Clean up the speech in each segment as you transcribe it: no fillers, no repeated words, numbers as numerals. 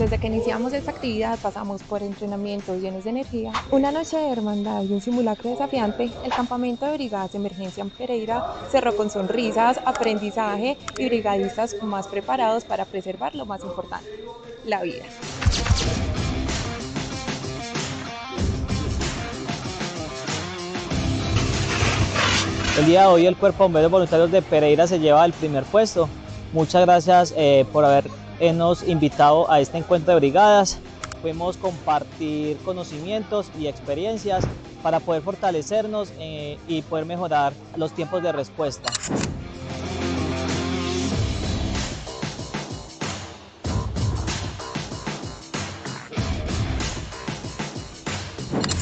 Desde que iniciamos esta actividad pasamos por entrenamientos llenos de energía, una noche de hermandad y un simulacro desafiante. El campamento de brigadas de emergencia en Pereira cerró con sonrisas, aprendizaje y brigadistas más preparados para preservar lo más importante, la vida. El día de hoy el Cuerpo de Bomberos Voluntarios de Pereira se lleva el primer puesto. Muchas gracias por habernos invitado a este encuentro de brigadas. Pudimos compartir conocimientos y experiencias para poder fortalecernos y poder mejorar los tiempos de respuesta.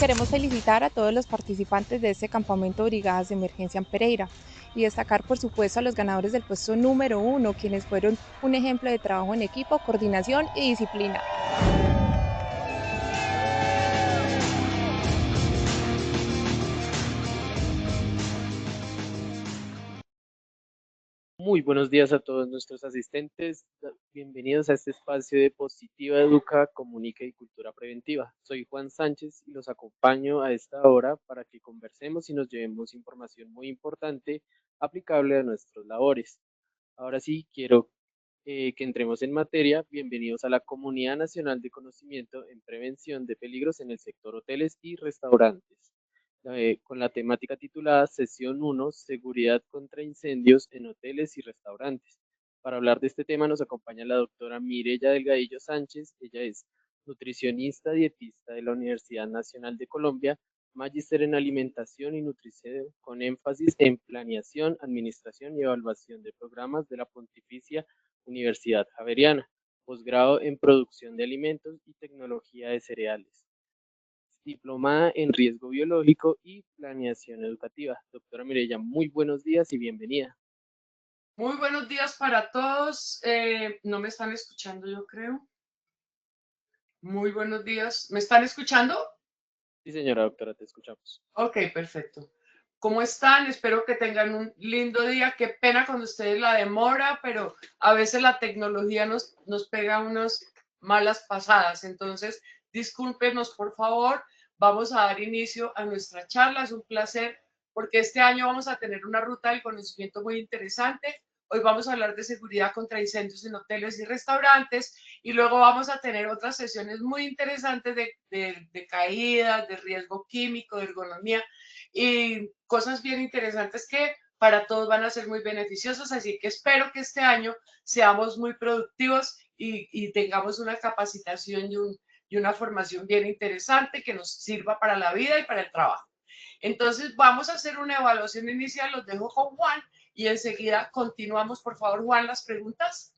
Queremos felicitar a todos los participantes de este campamento de brigadas de emergencia en Pereira y destacar por supuesto a los ganadores del puesto número 1, quienes fueron un ejemplo de trabajo en equipo, coordinación y disciplina. Muy buenos días a todos nuestros asistentes. Bienvenidos a este espacio de Positiva Educa, Comunica y Cultura Preventiva. Soy Juan Sánchez y los acompaño a esta hora para que conversemos y nos llevemos información muy importante aplicable a nuestras labores. Ahora sí, quiero que entremos en materia. Bienvenidos a la Comunidad Nacional de Conocimiento en Prevención de Peligros en el Sector Hoteles y Restaurantes, con la temática titulada Sesión 1, Seguridad contra Incendios en Hoteles y Restaurantes. Para hablar de este tema nos acompaña la doctora Mireya Delgadillo Sánchez. Ella es nutricionista dietista de la Universidad Nacional de Colombia, magíster en alimentación y nutrición con énfasis en planeación, administración y evaluación de programas de la Pontificia Universidad Javeriana, posgrado en producción de alimentos y tecnología de cereales, diplomada en riesgo biológico y planeación educativa. Doctora Mireya, muy buenos días y bienvenida. Muy buenos días para todos. No me están escuchando, yo creo. Muy buenos días. ¿Me están escuchando? Sí, señora doctora, te escuchamos. Ok, perfecto. ¿Cómo están? Espero que tengan un lindo día. Qué pena con ustedes la demora, pero a veces la tecnología nos pega unas malas pasadas. Entonces, discúlpenos, por favor. Vamos a dar inicio a nuestra charla. Es un placer porque este año vamos a tener una ruta del conocimiento muy interesante. Hoy vamos a hablar de seguridad contra incendios en hoteles y restaurantes y luego vamos a tener otras sesiones muy interesantes de caídas, de riesgo químico, de ergonomía y cosas bien interesantes que para todos van a ser muy beneficiosas. Así que espero que este año seamos muy productivos y tengamos una capacitación y una formación bien interesante que nos sirva para la vida y para el trabajo. Entonces vamos a hacer una evaluación inicial, los dejo con Juan y enseguida continuamos. Por favor, Juan, las preguntas.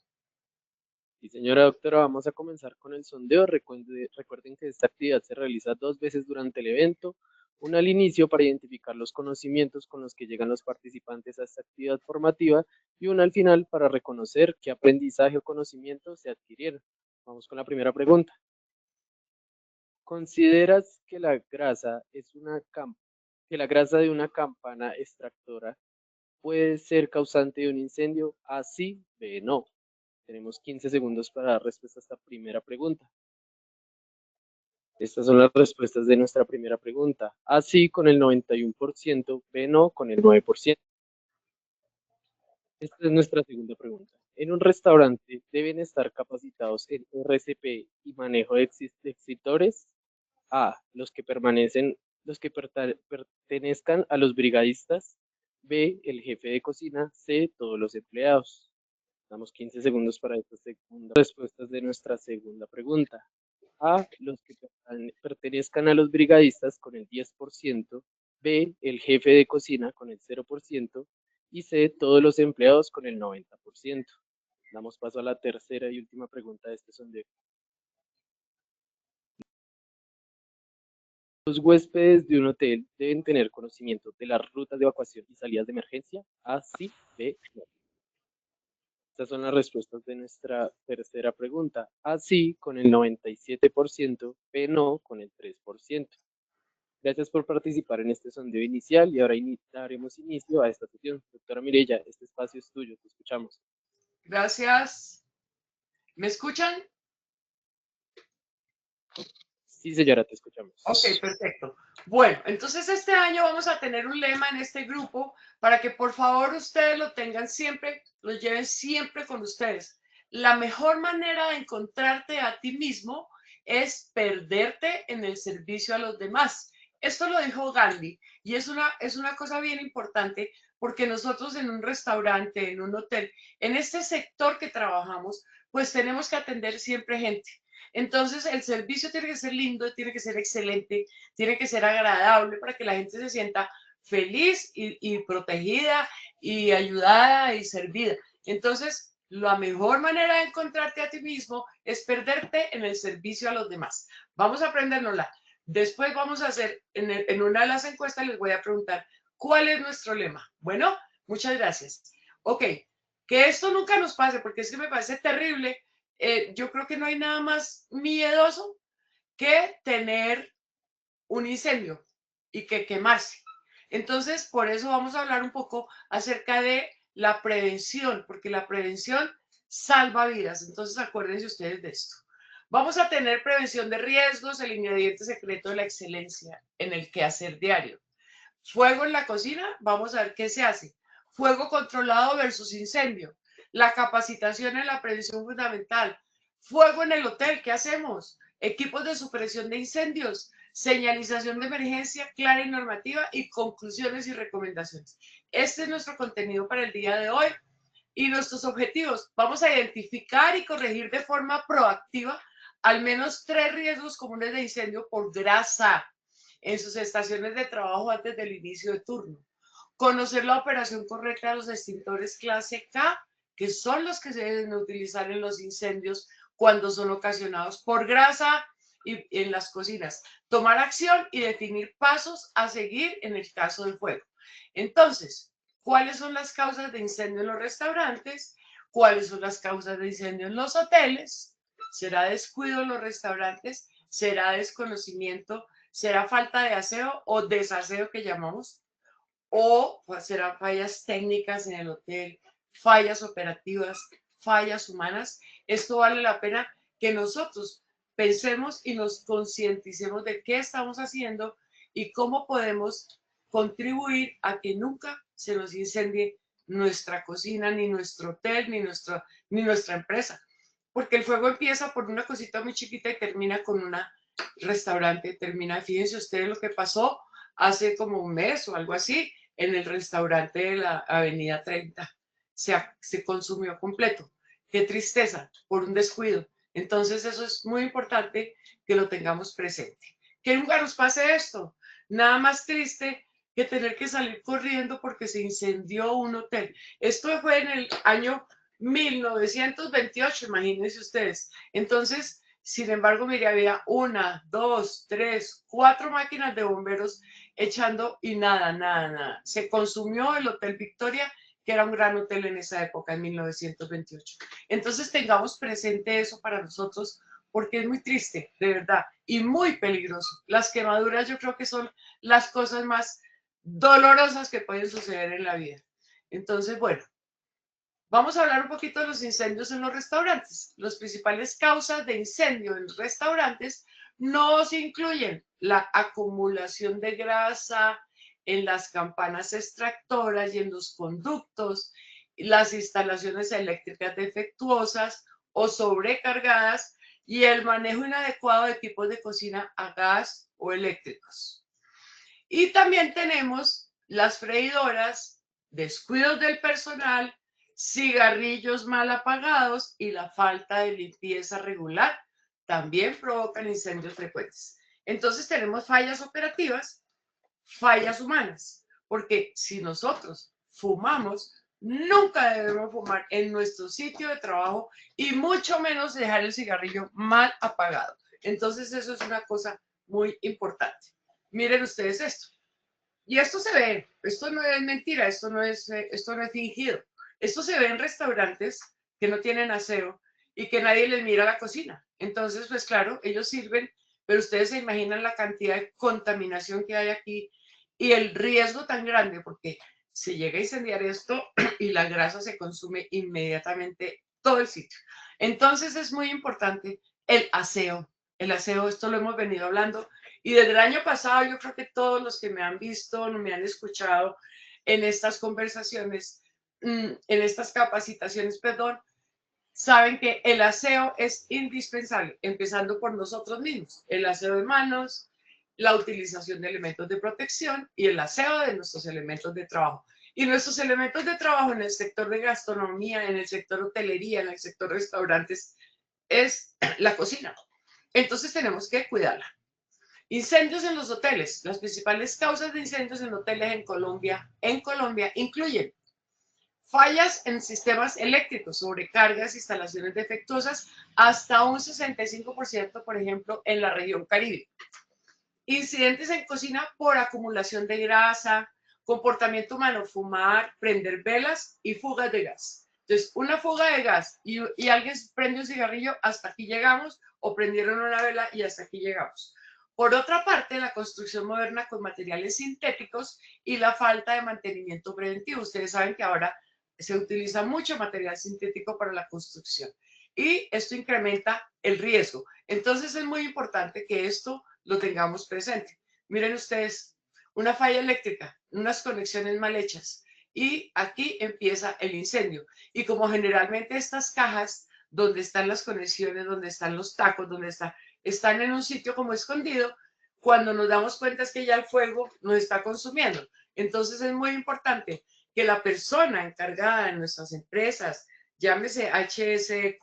Sí, señora doctora, vamos a comenzar con el sondeo. Recuerden que esta actividad se realiza 2 veces durante el evento, una al inicio para identificar los conocimientos con los que llegan los participantes a esta actividad formativa y una al final para reconocer qué aprendizaje o conocimiento se adquirieron. Vamos con la primera pregunta. ¿Consideras que la grasa de una campana extractora puede ser causante de un incendio? A sí, B no. Tenemos 15 segundos para dar respuesta a esta primera pregunta. Estas son las respuestas de nuestra primera pregunta. A sí con el 91%, B no con el 9%. Esta es nuestra segunda pregunta. En un restaurante deben estar capacitados en RCP y manejo de extintores. A. Los que pertenezcan a los brigadistas. B. El jefe de cocina. C. Todos los empleados. Damos 15 segundos para esta segunda respuesta de nuestra segunda pregunta. A. Los que pertenezcan a los brigadistas con el 10%. B. El jefe de cocina con el 0%. Y C. Todos los empleados con el 90%. Damos paso a la tercera y última pregunta de este sondeo. Los huéspedes de un hotel deben tener conocimiento de las rutas de evacuación y salidas de emergencia. A, sí, B, no. Estas son las respuestas de nuestra tercera pregunta. A, sí, con el 97%, B, no, con el 3%. Gracias por participar en este sondeo inicial y ahora daremos inicio a esta sesión. Doctora Mireya, este espacio es tuyo, te escuchamos. Gracias. ¿Me escuchan? Sí, señora, te escuchamos. Ok, perfecto. Bueno, entonces este año vamos a tener un lema en este grupo para que por favor ustedes lo tengan siempre, lo lleven siempre con ustedes. La mejor manera de encontrarte a ti mismo es perderte en el servicio a los demás. Esto lo dijo Gandhi y es una cosa bien importante porque nosotros en un restaurante, en un hotel, en este sector que trabajamos, pues tenemos que atender siempre gente. Entonces, el servicio tiene que ser lindo, tiene que ser excelente, tiene que ser agradable para que la gente se sienta feliz y protegida y ayudada y servida. Entonces, la mejor manera de encontrarte a ti mismo es perderte en el servicio a los demás. Vamos a aprendérnosla. Después vamos a hacer, en una de las encuestas les voy a preguntar, ¿cuál es nuestro lema? Bueno, muchas gracias. Ok, que esto nunca nos pase, porque es que me parece terrible. Yo creo que no hay nada más miedoso que tener un incendio y que quemarse. Entonces, por eso vamos a hablar un poco acerca de la prevención, porque la prevención salva vidas. Entonces, acuérdense ustedes de esto. Vamos a tener prevención de riesgos, el ingrediente secreto de la excelencia en el quehacer diario. Fuego en la cocina, vamos a ver qué se hace. Fuego controlado versus incendio. La capacitación en la prevención fundamental. Fuego en el hotel, ¿qué hacemos? Equipos de supresión de incendios, señalización de emergencia clara y normativa y conclusiones y recomendaciones. Este es nuestro contenido para el día de hoy y nuestros objetivos. Vamos a identificar y corregir de forma proactiva al menos 3 riesgos comunes de incendio por grasa en sus estaciones de trabajo antes del inicio de turno. Conocer la operación correcta de los extintores clase K, que son los que se deben utilizar en los incendios cuando son ocasionados por grasa y en las cocinas. Tomar acción y definir pasos a seguir en el caso del fuego. Entonces, ¿cuáles son las causas de incendio en los restaurantes? ¿Cuáles son las causas de incendio en los hoteles? ¿Será descuido en los restaurantes? ¿Será desconocimiento? ¿Será falta de aseo o desaseo que llamamos? ¿O serán fallas técnicas en el hotel, fallas operativas, fallas humanas? Esto vale la pena que nosotros pensemos y nos concienticemos de qué estamos haciendo y cómo podemos contribuir a que nunca se nos incendie nuestra cocina, ni nuestro hotel, ni nuestra empresa. Porque el fuego empieza por una cosita muy chiquita y termina con un restaurante. Termina, fíjense ustedes lo que pasó hace como un mes o algo así en el restaurante de la Avenida 30. Se consumió completo. Qué tristeza, por un descuido. Entonces eso es muy importante que lo tengamos presente. Que nunca nos pase esto. Nada más triste que tener que salir corriendo porque se incendió un hotel. Esto fue en el año 1928, imagínense ustedes. Entonces, sin embargo, mire, había 1, 2, 3, 4 máquinas de bomberos echando y nada. Se consumió el Hotel Victoria, que era un gran hotel en esa época, en 1928. Entonces, tengamos presente eso para nosotros, porque es muy triste, de verdad, y muy peligroso. Las quemaduras yo creo que son las cosas más dolorosas que pueden suceder en la vida. Entonces, bueno, vamos a hablar un poquito de los incendios en los restaurantes. Las principales causas de incendio en los restaurantes nos incluyen la acumulación de grasa en las campanas extractoras y en los conductos, las instalaciones eléctricas defectuosas o sobrecargadas y el manejo inadecuado de equipos de cocina a gas o eléctricos. Y también tenemos las freidoras, descuidos del personal, cigarrillos mal apagados y la falta de limpieza regular también provocan incendios frecuentes. Entonces tenemos fallas operativas, fallas humanas, porque si nosotros fumamos, nunca debemos fumar en nuestro sitio de trabajo y mucho menos dejar el cigarrillo mal apagado. Entonces eso es una cosa muy importante. Miren ustedes esto. Y esto se ve, esto no es mentira, esto no es fingido. Esto se ve en restaurantes que no tienen aseo y que nadie les mira la cocina. Entonces, pues claro, ellos sirven, pero ustedes se imaginan la cantidad de contaminación que hay aquí y el riesgo tan grande, porque se llega a incendiar esto y la grasa se consume inmediatamente todo el sitio. Entonces es muy importante el aseo El aseo, esto lo hemos venido hablando. Y desde el año pasado, yo creo que todos los que me han visto, me han escuchado en estas conversaciones, en estas capacitaciones, perdón, saben que el aseo es indispensable, empezando por nosotros mismos. El aseo de manos, la utilización de elementos de protección y el aseo de nuestros elementos de trabajo. Y nuestros elementos de trabajo en el sector de gastronomía, en el sector hotelería, en el sector restaurantes, es la cocina. Entonces tenemos que cuidarla. Incendios en los hoteles. Las principales causas de incendios en hoteles en Colombia incluyen fallas en sistemas eléctricos, sobrecargas, instalaciones defectuosas, hasta un 65%, por ejemplo, en la región Caribe. Incidentes en cocina por acumulación de grasa, comportamiento humano, fumar, prender velas y fugas de gas. Entonces, una fuga de gas y alguien prende un cigarrillo, hasta aquí llegamos, o prendieron una vela y hasta aquí llegamos. Por otra parte, la construcción moderna con materiales sintéticos y la falta de mantenimiento preventivo. Ustedes saben que ahora se utiliza mucho material sintético para la construcción y esto incrementa el riesgo. Entonces es muy importante que esto lo tengamos presente. Miren ustedes, una falla eléctrica, unas conexiones mal hechas y aquí empieza el incendio. Y como generalmente estas cajas donde están las conexiones, donde están los tacos, donde están en un sitio como escondido, cuando nos damos cuenta es que ya el fuego nos está consumiendo. Entonces es muy importante que la persona encargada en nuestras empresas, llámese HSQ,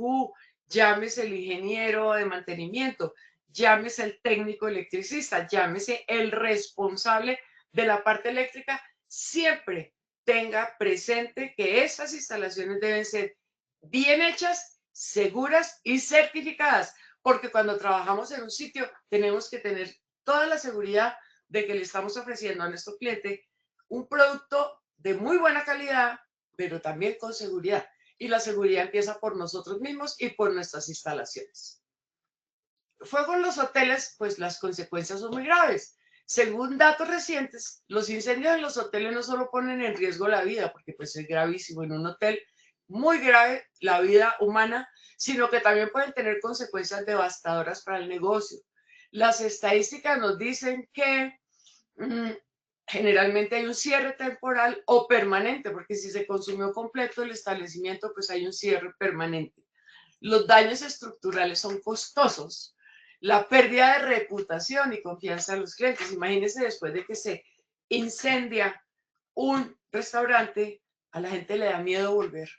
llámese el ingeniero de mantenimiento, llámese el técnico electricista, llámese el responsable de la parte eléctrica, siempre tenga presente que estas instalaciones deben ser bien hechas, seguras y certificadas, porque cuando trabajamos en un sitio tenemos que tener toda la seguridad de que le estamos ofreciendo a nuestro cliente un producto de muy buena calidad, pero también con seguridad. Y la seguridad empieza por nosotros mismos y por nuestras instalaciones. Fuego en los hoteles, pues las consecuencias son muy graves. Según datos recientes, los incendios en los hoteles no solo ponen en riesgo la vida, porque pues es gravísimo en un hotel, muy grave la vida humana, sino que también pueden tener consecuencias devastadoras para el negocio. Las estadísticas nos dicen que generalmente hay un cierre temporal o permanente, porque si se consumió completo el establecimiento, pues hay un cierre permanente. Los daños estructurales son costosos. La pérdida de reputación y confianza de los clientes. Imagínense después de que se incendia un restaurante, a la gente le da miedo volver.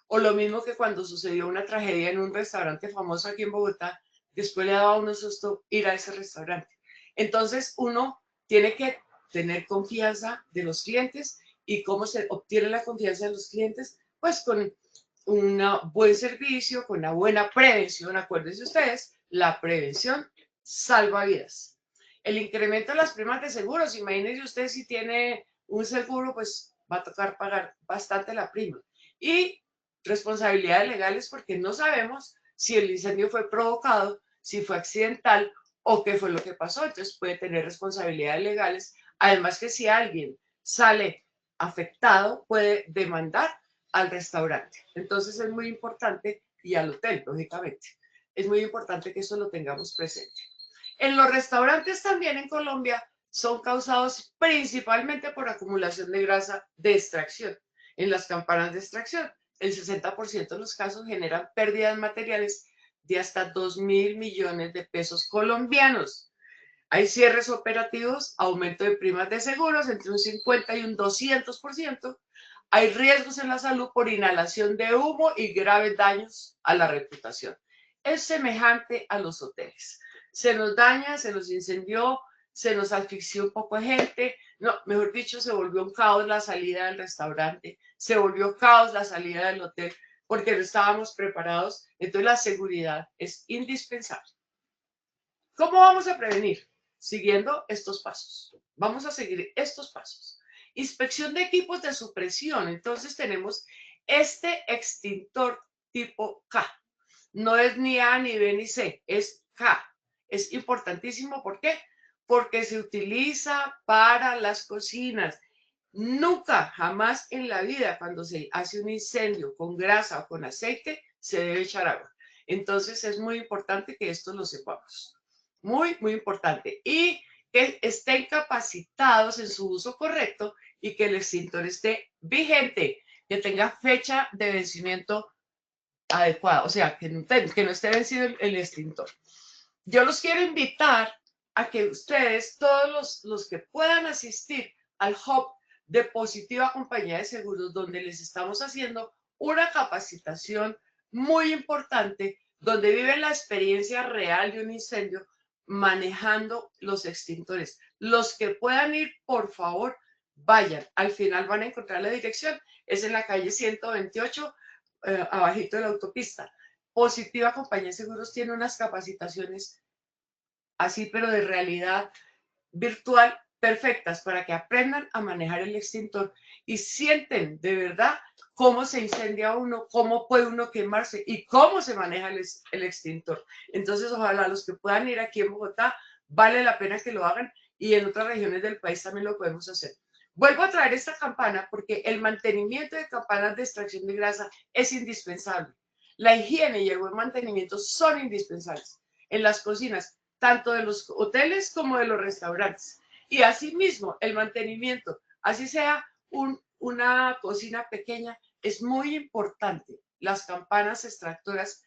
O lo mismo que cuando sucedió una tragedia en un restaurante famoso aquí en Bogotá, después le daba a uno susto ir a ese restaurante. Entonces uno tiene que tener confianza de los clientes. ¿Y cómo se obtiene la confianza de los clientes? Pues con un buen servicio, con una buena prevención. Acuérdense ustedes, la prevención salva vidas. El incremento de las primas de seguros, imagínense usted si tiene un seguro, pues va a tocar pagar bastante la prima. Y responsabilidades legales, porque no sabemos si el incendio fue provocado, si fue accidental o qué fue lo que pasó. Entonces puede tener responsabilidades legales. Además que si alguien sale afectado, puede demandar al restaurante. Entonces es muy importante, y al hotel, lógicamente. Es muy importante que eso lo tengamos presente. En los restaurantes también en Colombia son causados principalmente por acumulación de grasa de extracción. En las campanas de extracción, el 60% de los casos generan pérdidas materiales de hasta 2.000 millones de pesos colombianos. Hay cierres operativos, aumento de primas de seguros entre un 50 y un 200%. Hay riesgos en la salud por inhalación de humo y graves daños a la reputación. Es semejante a los hoteles. Se nos daña, se nos incendió, se nos asfixió un poco de gente. No, mejor dicho, se volvió un caos la salida del restaurante, se volvió caos la salida del hotel porque no estábamos preparados. Entonces la seguridad es indispensable. ¿Cómo vamos a prevenir? Siguiendo estos pasos. Vamos a seguir estos pasos. Inspección de equipos de supresión. Entonces tenemos este extintor tipo K. No es ni A, ni B, ni C, es K. Es importantísimo, ¿por qué? Porque se utiliza para las cocinas. Nunca, jamás en la vida, cuando se hace un incendio con grasa o con aceite, se debe echar agua. Entonces es muy importante que esto lo sepamos. Muy, muy importante. Y que estén capacitados en su uso correcto y que el extintor esté vigente, que tenga fecha de vencimiento adecuada, o sea, que no esté vencido el extintor. Yo los quiero invitar a que ustedes, todos los que puedan asistir al hub de Positiva Compañía de Seguros, donde les estamos haciendo una capacitación muy importante, donde viven la experiencia real de un incendio manejando los extintores. Los que puedan ir, por favor, vayan. Al final van a encontrar la dirección. Es en la calle 128, abajito de la autopista. Positiva Compañía de Seguros tiene unas capacitaciones así, pero de realidad virtual perfectas para que aprendan a manejar el extintor y sienten de verdad cómo se incendia uno, cómo puede uno quemarse y cómo se maneja el extintor. Entonces, ojalá los que puedan ir aquí en Bogotá, vale la pena que lo hagan y en otras regiones del país también lo podemos hacer. Vuelvo a traer esta campana porque el mantenimiento de campanas de extracción de grasa es indispensable. La higiene y el buen mantenimiento son indispensables en las cocinas, tanto de los hoteles como de los restaurantes. Y asimismo, el mantenimiento, así sea una cocina pequeña, es muy importante. Las campanas extractoras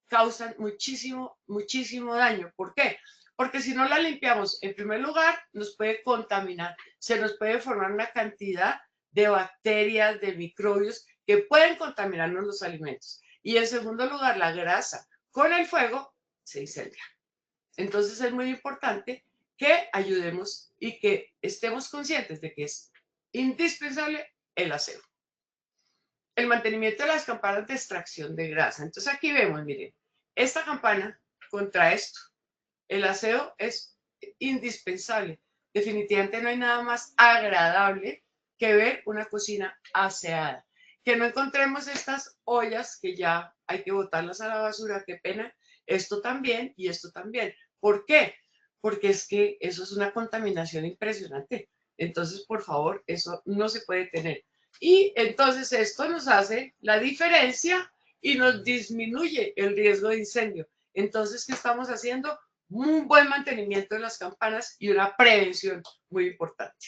causan muchísimo, muchísimo daño. ¿Por qué? Porque si no la limpiamos, en primer lugar, nos puede contaminar, se nos puede formar una cantidad de bacterias, de microbios que pueden contaminarnos los alimentos. Y en segundo lugar, la grasa con el fuego se incendia. Entonces es muy importante que ayudemos y que estemos conscientes de que es indispensable el aseo. El mantenimiento de las campanas de extracción de grasa. Entonces aquí vemos, miren, esta campana contra esto. El aseo es indispensable. Definitivamente no hay nada más agradable que ver una cocina aseada. Que no encontremos estas ollas que ya hay que botarlas a la basura, qué pena. Esto también y esto también. ¿Por qué? Porque es que eso es una contaminación impresionante. Entonces, por favor, eso no se puede tener. Y entonces esto nos hace la diferencia y nos disminuye el riesgo de incendio. Entonces, ¿qué estamos haciendo? Un buen mantenimiento de las campanas y una prevención muy importante.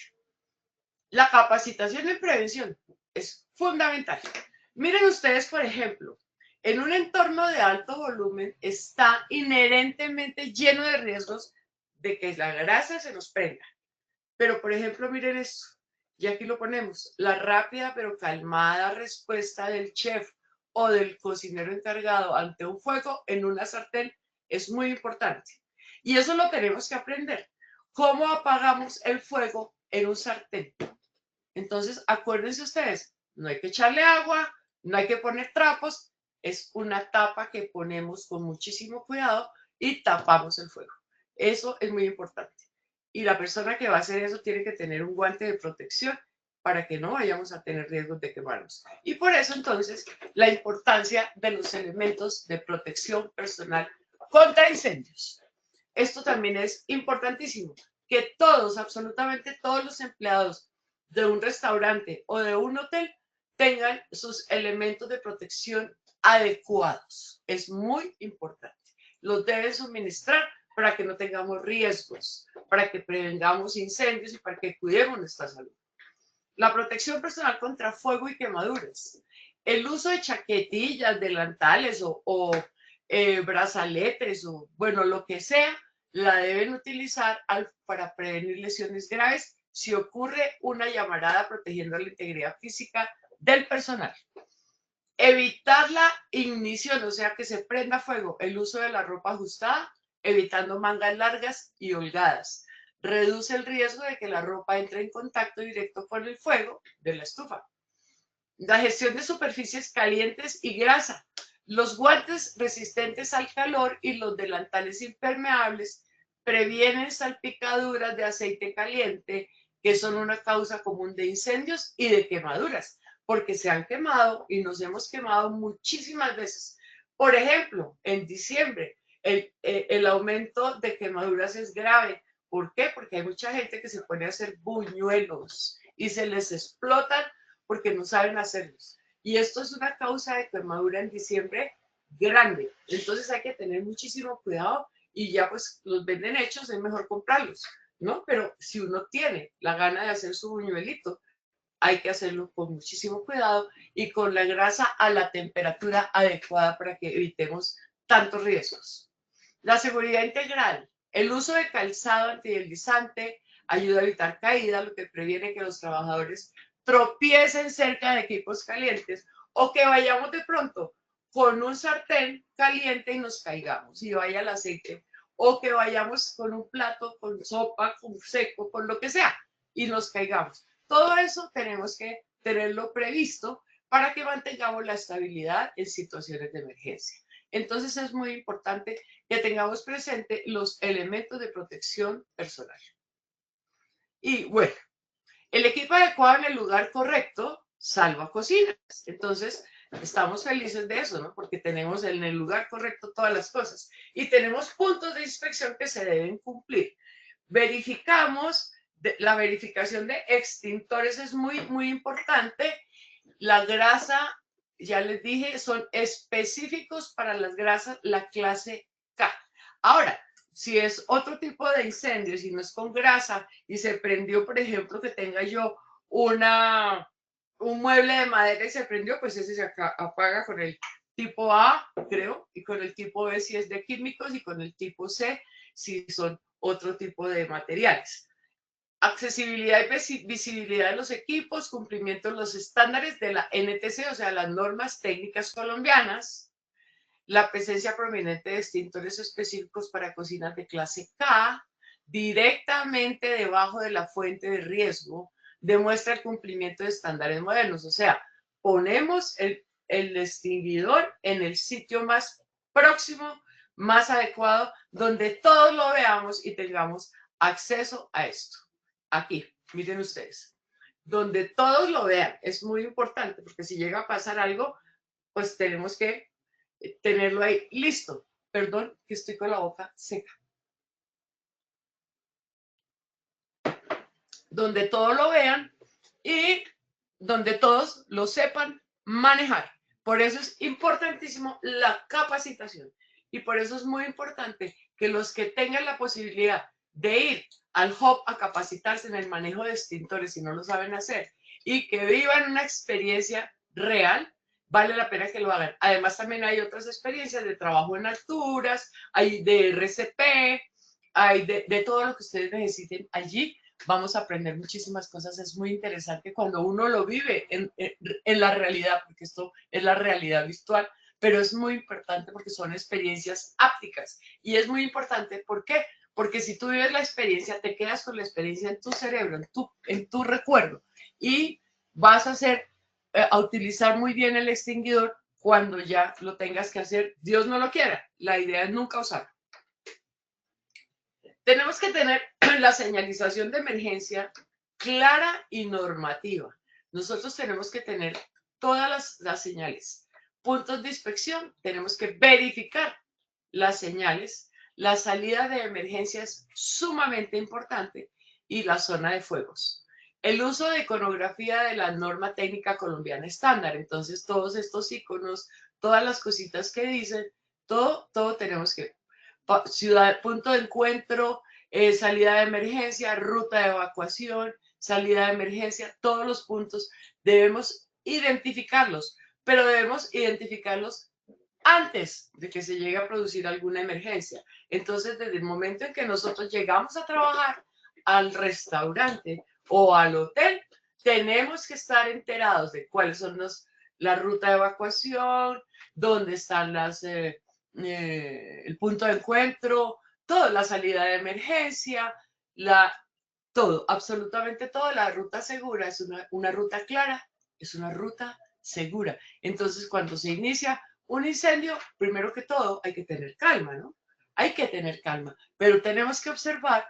La capacitación en prevención es fundamental. Miren ustedes, por ejemplo, en un entorno de alto volumen está inherentemente lleno de riesgos de que la grasa se nos prenda. Pero, por ejemplo, miren esto, y aquí lo ponemos, la rápida pero calmada respuesta del chef o del cocinero encargado ante un fuego en una sartén es muy importante. Y eso lo tenemos que aprender. ¿Cómo apagamos el fuego en un sartén? Entonces, acuérdense ustedes, no hay que echarle agua, no hay que poner trapos, es una tapa que ponemos con muchísimo cuidado y tapamos el fuego. Eso es muy importante. Y la persona que va a hacer eso tiene que tener un guante de protección para que no vayamos a tener riesgos de quemarnos. Y por eso entonces la importancia de los elementos de protección personal contra incendios. Esto también es importantísimo, que todos, absolutamente todos los empleados de un restaurante o de un hotel tengan sus elementos de protección adecuados. Es muy importante. Los deben suministrar para que no tengamos riesgos, para que prevengamos incendios y para que cuidemos nuestra salud. La protección personal contra fuego y quemaduras. El uso de chaquetillas, delantales o brazaletes o bueno, lo que sea, la deben utilizar para prevenir lesiones graves si ocurre una llamarada protegiendo la integridad física del personal. Evitar la ignición, o sea, que se prenda fuego, el uso de la ropa ajustada, evitando mangas largas y holgadas. Reduce el riesgo de que la ropa entre en contacto directo con el fuego de la estufa. La gestión de superficies calientes y grasa. Los guantes resistentes al calor y los delantales impermeables previenen salpicaduras de aceite caliente, que son una causa común de incendios y de quemaduras, porque se han quemado y nos hemos quemado muchísimas veces. Por ejemplo, en diciembre, el aumento de quemaduras es grave. ¿Por qué? Porque hay mucha gente que se pone a hacer buñuelos y se les explotan porque no saben hacerlos. Y esto es una causa de quemadura en diciembre grande. Entonces hay que tener muchísimo cuidado y ya pues los venden hechos, es mejor comprarlos, ¿no? Pero si uno tiene la gana de hacer su buñuelito, hay que hacerlo con muchísimo cuidado y con la grasa a la temperatura adecuada para que evitemos tantos riesgos. La seguridad integral. El uso de calzado antideslizante ayuda a evitar caídas, lo que previene que los trabajadores tropiecen cerca de equipos calientes o que vayamos de pronto con un sartén caliente y nos caigamos y vaya el aceite, o que vayamos con un plato, con sopa, con seco, con lo que sea y nos caigamos. Todo eso tenemos que tenerlo previsto para que mantengamos la estabilidad en situaciones de emergencia. Entonces es muy importante que tengamos presente los elementos de protección personal. Y bueno, el equipo adecuado en el lugar correcto salva cocinas. Entonces, estamos felices de eso, ¿no? Porque tenemos en el lugar correcto todas las cosas. Y tenemos puntos de inspección que se deben cumplir. Verificamos, la verificación de extintores es muy importante. La grasa, ya les dije, son específicos para las grasas, la clase K. Ahora, si es otro tipo de incendio, si no es con grasa y se prendió, por ejemplo, que tenga yo un mueble de madera y se prendió, pues ese se apaga con el tipo A, creo, y con el tipo B si es de químicos y con el tipo C si son otro tipo de materiales. Accesibilidad y visibilidad de los equipos, cumplimiento de los estándares de la NTC, o sea, las normas técnicas colombianas, la presencia prominente de extintores específicos para cocinas de clase K, directamente debajo de la fuente de riesgo, demuestra el cumplimiento de estándares modernos. O sea, ponemos el extinguidor en el sitio más próximo, más adecuado, donde todos lo veamos y tengamos acceso a esto. Aquí, miren ustedes, donde todos lo vean, es muy importante, porque si llega a pasar algo, pues tenemos que tenerlo ahí listo. Perdón, que estoy con la boca seca. Donde todos lo vean y donde todos lo sepan manejar. Por eso es importantísimo la capacitación y por eso es muy importante que los que tengan la posibilidad de ir al hub a capacitarse en el manejo de extintores si no lo saben hacer y que vivan una experiencia real, vale la pena que lo hagan. Además también hay otras experiencias de trabajo en alturas, hay de RCP, hay de todo lo que ustedes necesiten allí. Vamos a aprender muchísimas cosas. Es muy interesante cuando uno lo vive en la realidad, porque esto es la realidad virtual, pero es muy importante porque son experiencias ápticas. Y es muy importante, ¿por qué? Porque si tú vives la experiencia, te quedas con la experiencia en tu cerebro, en tu recuerdo, y vas a utilizar muy bien el extinguidor cuando ya lo tengas que hacer. Dios no lo quiera. La idea es nunca usarlo. Tenemos que tener la señalización de emergencia clara y normativa. Nosotros tenemos que tener todas las señales. Puntos de inspección, tenemos que verificar las señales. La salida de emergencia es sumamente importante y la zona de fuegos. El uso de iconografía de la norma técnica colombiana estándar. Entonces, todos estos iconos, todas las cositas que dicen, todo tenemos que ciudad, punto de encuentro, salida de emergencia, ruta de evacuación, salida de emergencia, todos los puntos debemos identificarlos, pero debemos identificarlos antes de que se llegue a producir alguna emergencia. Entonces, desde el momento en que nosotros llegamos a trabajar al restaurante o al hotel, tenemos que estar enterados de cuáles son la ruta de evacuación, dónde están el punto de encuentro, todo, la salida de emergencia, todo, absolutamente todo. La ruta segura es una ruta clara, es una ruta segura. Entonces, cuando se inicia un incendio, primero que todo, hay que tener calma, ¿no? Hay que tener calma, pero tenemos que observar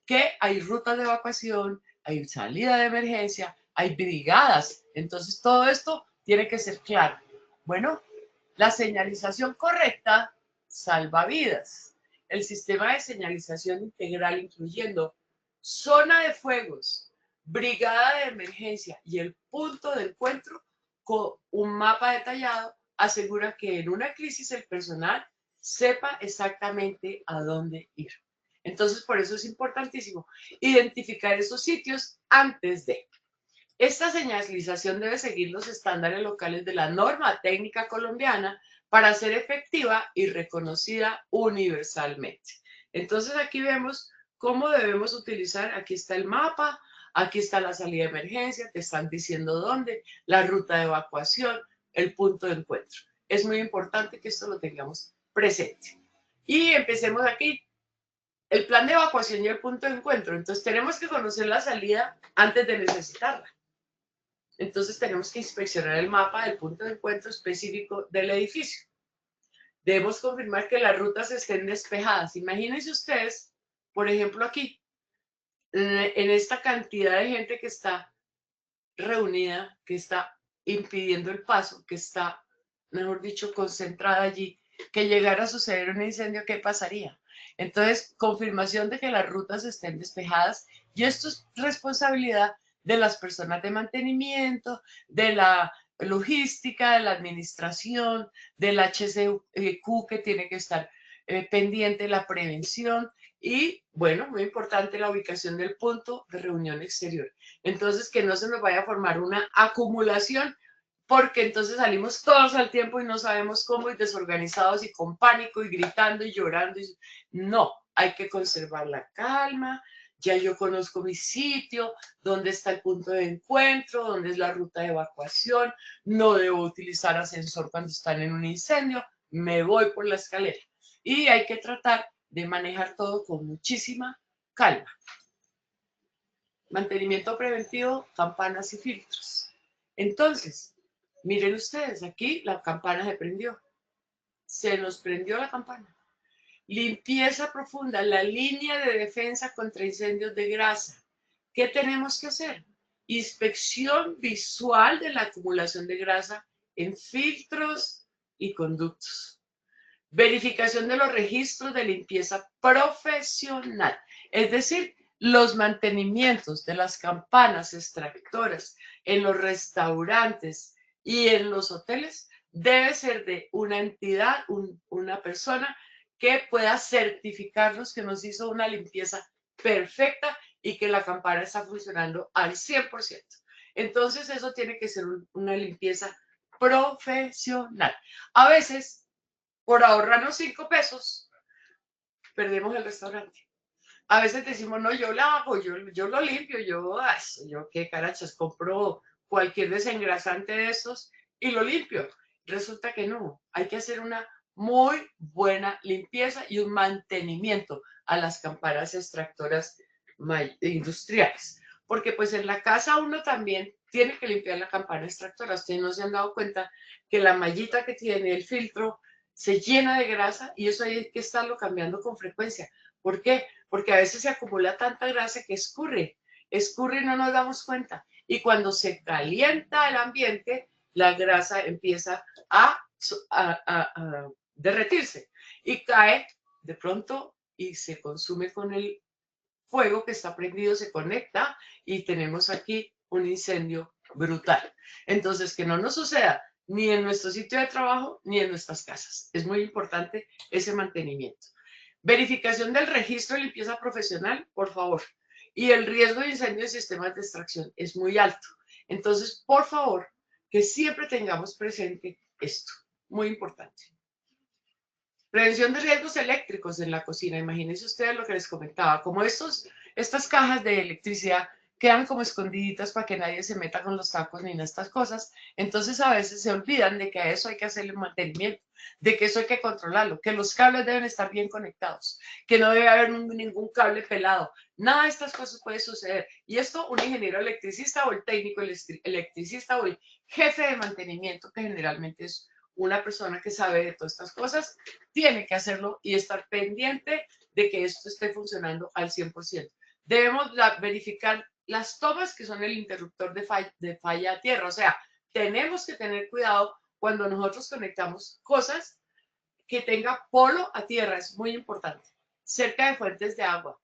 que hay rutas de evacuación, hay salida de emergencia, hay brigadas. Entonces, todo esto tiene que ser claro. Bueno, la señalización correcta salva vidas. El sistema de señalización integral, incluyendo zona de fuegos, brigada de emergencia y el punto de encuentro con un mapa detallado, asegura que en una crisis el personal sepa exactamente a dónde ir. Entonces, por eso es importantísimo identificar esos sitios antes de. Esta señalización debe seguir los estándares locales de la norma técnica colombiana para ser efectiva y reconocida universalmente. Entonces, aquí vemos cómo debemos utilizar, aquí está el mapa, aquí está la salida de emergencia, te están diciendo dónde, la ruta de evacuación, el punto de encuentro. Es muy importante que esto lo tengamos presente. Y empecemos aquí. El plan de evacuación y el punto de encuentro. Entonces tenemos que conocer la salida antes de necesitarla. Entonces tenemos que inspeccionar el mapa del punto de encuentro específico del edificio. Debemos confirmar que las rutas estén despejadas. Imagínense ustedes, por ejemplo, aquí, en esta cantidad de gente que está reunida, que está impidiendo el paso, que está, mejor dicho, concentrada allí, que llegara a suceder un incendio, ¿qué pasaría? Entonces, confirmación de que las rutas estén despejadas, y esto es responsabilidad de las personas de mantenimiento, de la logística, de la administración, del HCQ que tiene que estar pendiente de la prevención y, bueno, muy importante, la ubicación del punto de reunión exterior. Entonces, que no se nos vaya a formar una acumulación, porque entonces salimos todos al tiempo y no sabemos cómo, y desorganizados y con pánico y gritando y llorando. No, hay que conservar la calma. Ya yo conozco mi sitio, dónde está el punto de encuentro, dónde es la ruta de evacuación. No debo utilizar ascensor cuando están en un incendio. Me voy por la escalera. Y hay que tratar de manejar todo con muchísima calma. Mantenimiento preventivo, campanas y filtros. Entonces, miren ustedes, aquí la campana se prendió. Se nos prendió la campana. Limpieza profunda, la línea de defensa contra incendios de grasa. ¿Qué tenemos que hacer? Inspección visual de la acumulación de grasa en filtros y conductos. Verificación de los registros de limpieza profesional. Es decir, los mantenimientos de las campanas extractoras en los restaurantes y en los hoteles debe ser de una entidad, una persona que pueda certificarnos que nos hizo una limpieza perfecta y que la campana está funcionando al 100%. Entonces eso tiene que ser una limpieza profesional. A veces, por ahorrarnos 5 pesos, perdemos el restaurante. A veces decimos, no, yo la hago, yo lo limpio, yo qué carachas, compro cualquier desengrasante de estos y lo limpio. Resulta que no, hay que hacer una muy buena limpieza y un mantenimiento a las campanas extractoras industriales. Porque pues en la casa uno también tiene que limpiar la campana extractora. Ustedes no se han dado cuenta que la mallita que tiene el filtro se llena de grasa y eso hay que estarlo cambiando con frecuencia. ¿Por qué? Porque a veces se acumula tanta grasa que escurre y no nos damos cuenta. Y cuando se calienta el ambiente, la grasa empieza a derretirse y cae de pronto y se consume con el fuego que está prendido, se conecta y tenemos aquí un incendio brutal. Entonces, que no nos suceda ni en nuestro sitio de trabajo ni en nuestras casas. Es muy importante ese mantenimiento. Verificación del registro de limpieza profesional, por favor. Y el riesgo de incendio en sistemas de extracción es muy alto. Entonces, por favor, que siempre tengamos presente esto. Muy importante. Prevención de riesgos eléctricos en la cocina. Imagínense ustedes lo que les comentaba. Como estas cajas de electricidad quedan como escondiditas para que nadie se meta con los tacos ni en estas cosas. Entonces a veces se olvidan de que a eso hay que hacerle mantenimiento, de que eso hay que controlarlo, que los cables deben estar bien conectados, que no debe haber ningún cable pelado. Nada de estas cosas puede suceder. Y esto un ingeniero electricista o el técnico electricista o el jefe de mantenimiento, que generalmente es una persona que sabe de todas estas cosas, tiene que hacerlo y estar pendiente de que esto esté funcionando al 100%. Debemos verificar las tomas que son el interruptor de falla a tierra. O sea, tenemos que tener cuidado cuando nosotros conectamos cosas que tenga polo a tierra. Es muy importante. Cerca de fuentes de agua.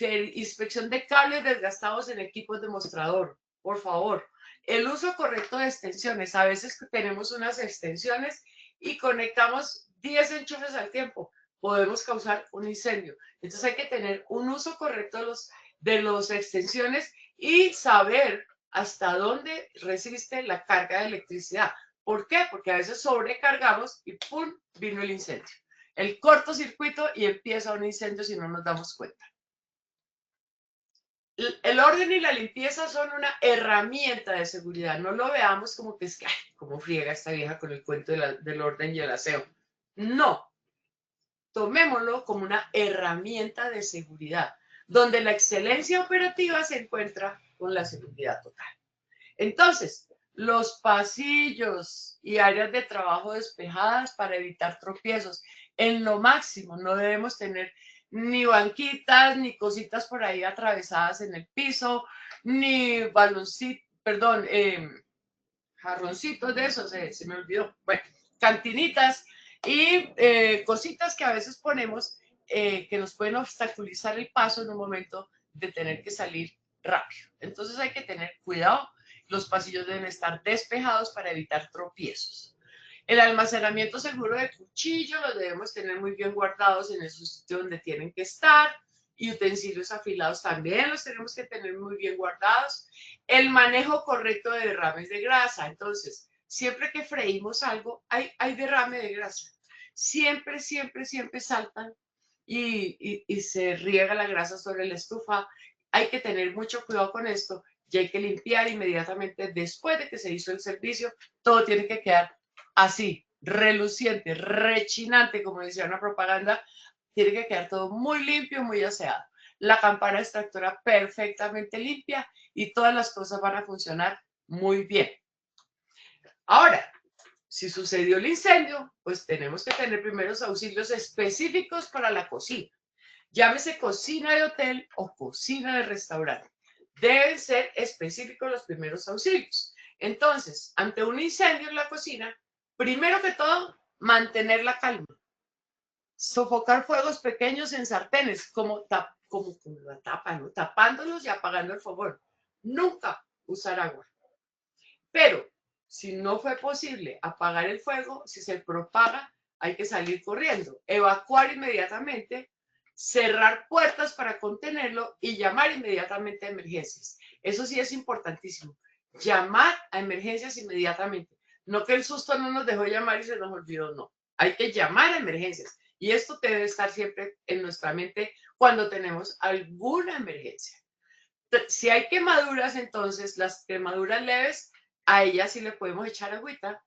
Inspección de cables desgastados en equipos de mostrador. Por favor. El uso correcto de extensiones. A veces tenemos unas extensiones y conectamos 10 enchufes al tiempo, podemos causar un incendio. Entonces hay que tener un uso correcto de los extensiones y saber hasta dónde resiste la carga de electricidad. ¿Por qué? Porque a veces sobrecargamos y ¡pum! Vino el incendio. El cortocircuito y empieza un incendio si no nos damos cuenta. El orden y la limpieza son una herramienta de seguridad. No lo veamos como que es que, ay, cómo friega esta vieja con el cuento del orden y el aseo. No, tomémoslo como una herramienta de seguridad, donde la excelencia operativa se encuentra con la seguridad total. Entonces, los pasillos y áreas de trabajo despejadas para evitar tropiezos. En lo máximo, no debemos tener ni banquitas, ni cositas por ahí atravesadas en el piso, ni baloncitos, perdón, jarroncitos de esos, se me olvidó. Bueno, cantinitas y cositas que a veces ponemos que nos pueden obstaculizar el paso en un momento de tener que salir rápido. Entonces hay que tener cuidado. Los pasillos deben estar despejados para evitar tropiezos. El almacenamiento seguro de cuchillos los debemos tener muy bien guardados en el sitio donde tienen que estar. Y utensilios afilados también los tenemos que tener muy bien guardados. El manejo correcto de derrames de grasa. Entonces, siempre que freímos algo, hay derrame de grasa. Siempre, siempre, siempre saltan y se riega la grasa sobre la estufa. Hay que tener mucho cuidado con esto y hay que limpiar inmediatamente después de que se hizo el servicio. Todo tiene que quedar así, reluciente, rechinante, como decía una propaganda. Tiene que quedar todo muy limpio, muy aseado. La campana extractora perfectamente limpia y todas las cosas van a funcionar muy bien. Ahora, si sucedió el incendio, pues tenemos que tener primeros auxilios específicos para la cocina. Llámese cocina de hotel o cocina de restaurante. Deben ser específicos los primeros auxilios. Entonces, ante un incendio en la cocina, primero que todo, mantener la calma. Sofocar fuegos pequeños en sartenes, como la tapa, ¿no? Tapándolos y apagando el fogón. Nunca usar agua. Pero si no fue posible apagar el fuego, si se propaga, hay que salir corriendo, evacuar inmediatamente, cerrar puertas para contenerlo y llamar inmediatamente a emergencias. Eso sí es importantísimo. Llamar a emergencias inmediatamente. No que el susto no nos dejó llamar y se nos olvidó, no. Hay que llamar a emergencias. Y esto debe estar siempre en nuestra mente cuando tenemos alguna emergencia. Si hay quemaduras, entonces las quemaduras leves, a ellas sí le podemos echar agüita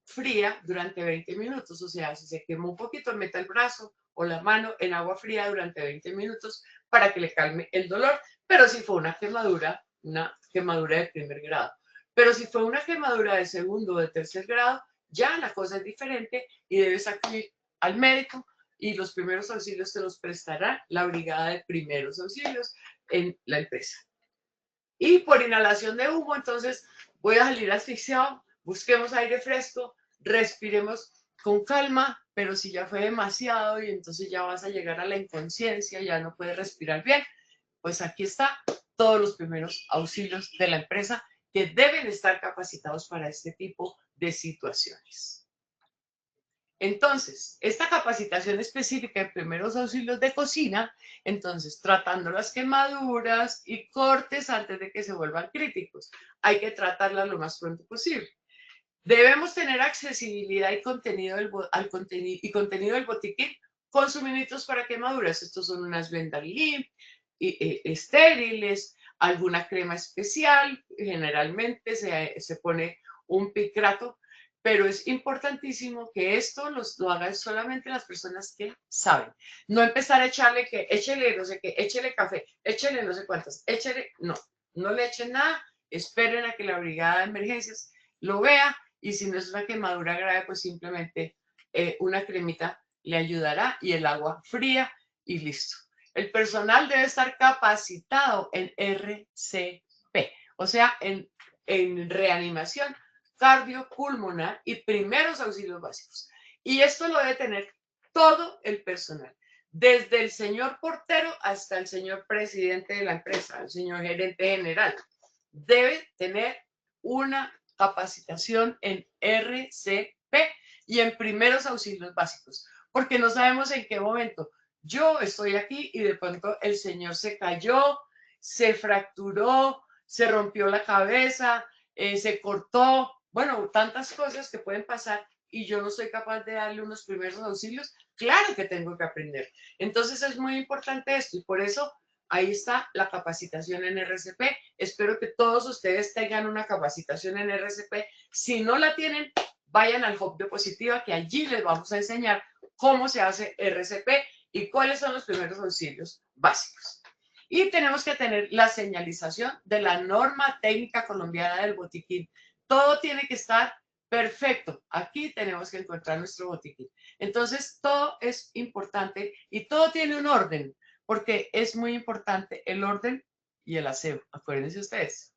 fría durante 20 minutos. O sea, si se quemó un poquito, meta el brazo o la mano en agua fría durante 20 minutos para que le calme el dolor. Pero si fue una quemadura de primer grado. Pero si fue una quemadura de segundo o de tercer grado, ya la cosa es diferente y debes acudir al médico y los primeros auxilios te los prestará la brigada de primeros auxilios en la empresa. Y por inhalación de humo, entonces voy a salir asfixiado, busquemos aire fresco, respiremos con calma, pero si ya fue demasiado y entonces ya vas a llegar a la inconsciencia, ya no puedes respirar bien, pues aquí está todos los primeros auxilios de la empresa que deben estar capacitados para este tipo de situaciones. Entonces, esta capacitación específica en primeros auxilios de cocina, entonces tratando las quemaduras y cortes antes de que se vuelvan críticos. Hay que tratarlas lo más pronto posible. Debemos tener accesibilidad y contenido del botiquín con suministros para quemaduras. Estos son unas vendas estériles, alguna crema especial, generalmente se pone un picrato, pero es importantísimo que esto lo hagan solamente las personas que saben. No empezar a echarle échele no sé qué, échele café, échele no sé cuántas, no le echen nada, esperen a que la brigada de emergencias lo vea y si no es una quemadura grave, pues simplemente una cremita le ayudará y el agua fría y listo. El personal debe estar capacitado en RCP, o sea, en reanimación cardiopulmonar y primeros auxilios básicos. Y esto lo debe tener todo el personal, desde el señor portero hasta el señor presidente de la empresa, el señor gerente general. Debe tener una capacitación en RCP y en primeros auxilios básicos, porque no sabemos en qué momento yo estoy aquí y de pronto el señor se cayó, se fracturó, se rompió la cabeza, se cortó, bueno, tantas cosas que pueden pasar y yo no soy capaz de darle unos primeros auxilios. Claro que tengo que aprender. Entonces es muy importante esto y por eso ahí está la capacitación en RCP. Espero que todos ustedes tengan una capacitación en RCP. Si no la tienen, vayan al Hub de Positiva, que allí les vamos a enseñar cómo se hace RCP y cuáles son los primeros auxilios básicos. Y tenemos que tener la señalización de la norma técnica colombiana del botiquín. Todo tiene que estar perfecto. Aquí tenemos que encontrar nuestro botiquín. Entonces, todo es importante y todo tiene un orden, porque es muy importante el orden y el aseo. Acuérdense ustedes.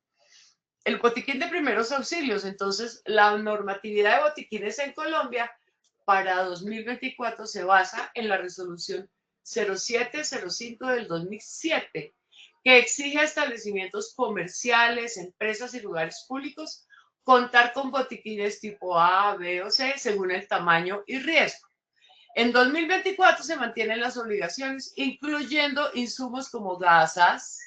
El botiquín de primeros auxilios. Entonces, la normatividad de botiquines en Colombia para 2024 se basa en la resolución 0705 del 2007, que exige a establecimientos comerciales, empresas y lugares públicos contar con botiquines tipo A, B o C según el tamaño y riesgo. En 2024 se mantienen las obligaciones, incluyendo insumos como gasas,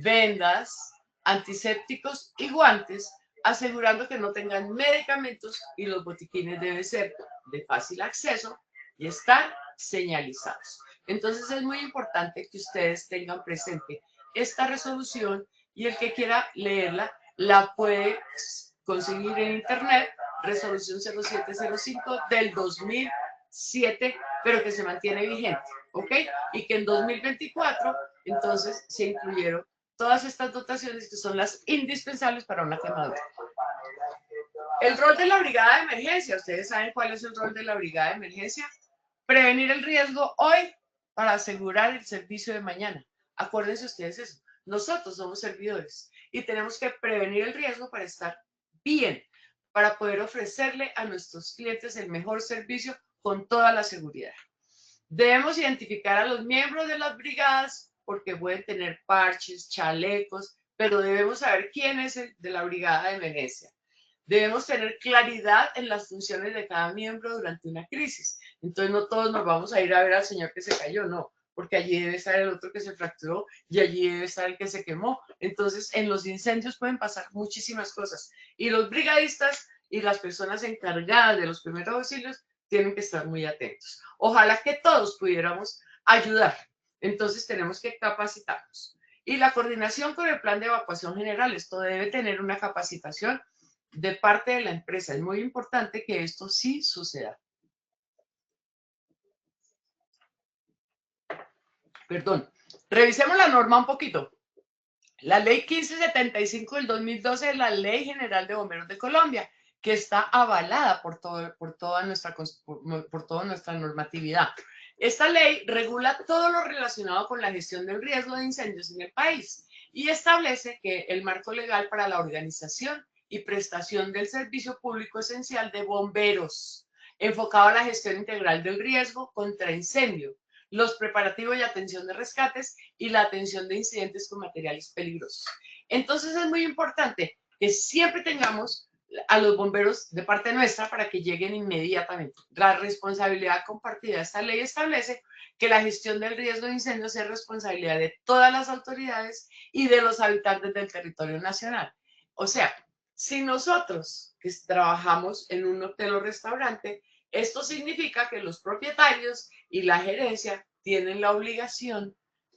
vendas, antisépticos y guantes, asegurando que no tengan medicamentos y los botiquines deben ser de fácil acceso y estar señalizados. Entonces es muy importante que ustedes tengan presente esta resolución y el que quiera leerla la puede conseguir en internet, resolución 0705 del 2007, pero que se mantiene vigente, ¿ok? Y que en 2024 entonces se incluyeron todas estas dotaciones que son las indispensables para una quemadura. El rol de la brigada de emergencia. ¿Ustedes saben cuál es el rol de la brigada de emergencia? Prevenir el riesgo hoy para asegurar el servicio de mañana. Acuérdense ustedes eso. Nosotros somos servidores y tenemos que prevenir el riesgo para estar bien, para poder ofrecerle a nuestros clientes el mejor servicio con toda la seguridad. Debemos identificar a los miembros de las brigadas porque pueden tener parches, chalecos, pero debemos saber quién es el de la brigada de emergencia. Debemos tener claridad en las funciones de cada miembro durante una crisis. Entonces no todos nos vamos a ir a ver al señor que se cayó, no, porque allí debe estar el otro que se fracturó y allí debe estar el que se quemó. Entonces en los incendios pueden pasar muchísimas cosas y los brigadistas y las personas encargadas de los primeros auxilios tienen que estar muy atentos. Ojalá que todos pudiéramos ayudar. Entonces tenemos que capacitarnos. Y la coordinación con el plan de evacuación general, esto debe tener una capacitación de parte de la empresa. Es muy importante que esto sí suceda. Perdón. Revisemos la norma un poquito. La ley 1575 del 2012 es la Ley General de Bomberos de Colombia, que está avalada por toda nuestra normatividad. Esta ley regula todo lo relacionado con la gestión del riesgo de incendios en el país y establece que el marco legal para la organización y prestación del servicio público esencial de bomberos, enfocado a la gestión integral del riesgo contra incendio, los preparativos y atención de rescates y la atención de incidentes con materiales peligrosos. Entonces es muy importante que siempre tengamos a los bomberos de parte nuestra para que lleguen inmediatamente. La responsabilidad compartida. Esta ley establece que la gestión del riesgo de incendios es responsabilidad de todas las autoridades y de los habitantes del territorio nacional. O sea, si nosotros que trabajamos en un hotel o restaurante, esto significa que los propietarios y la gerencia tienen la obligación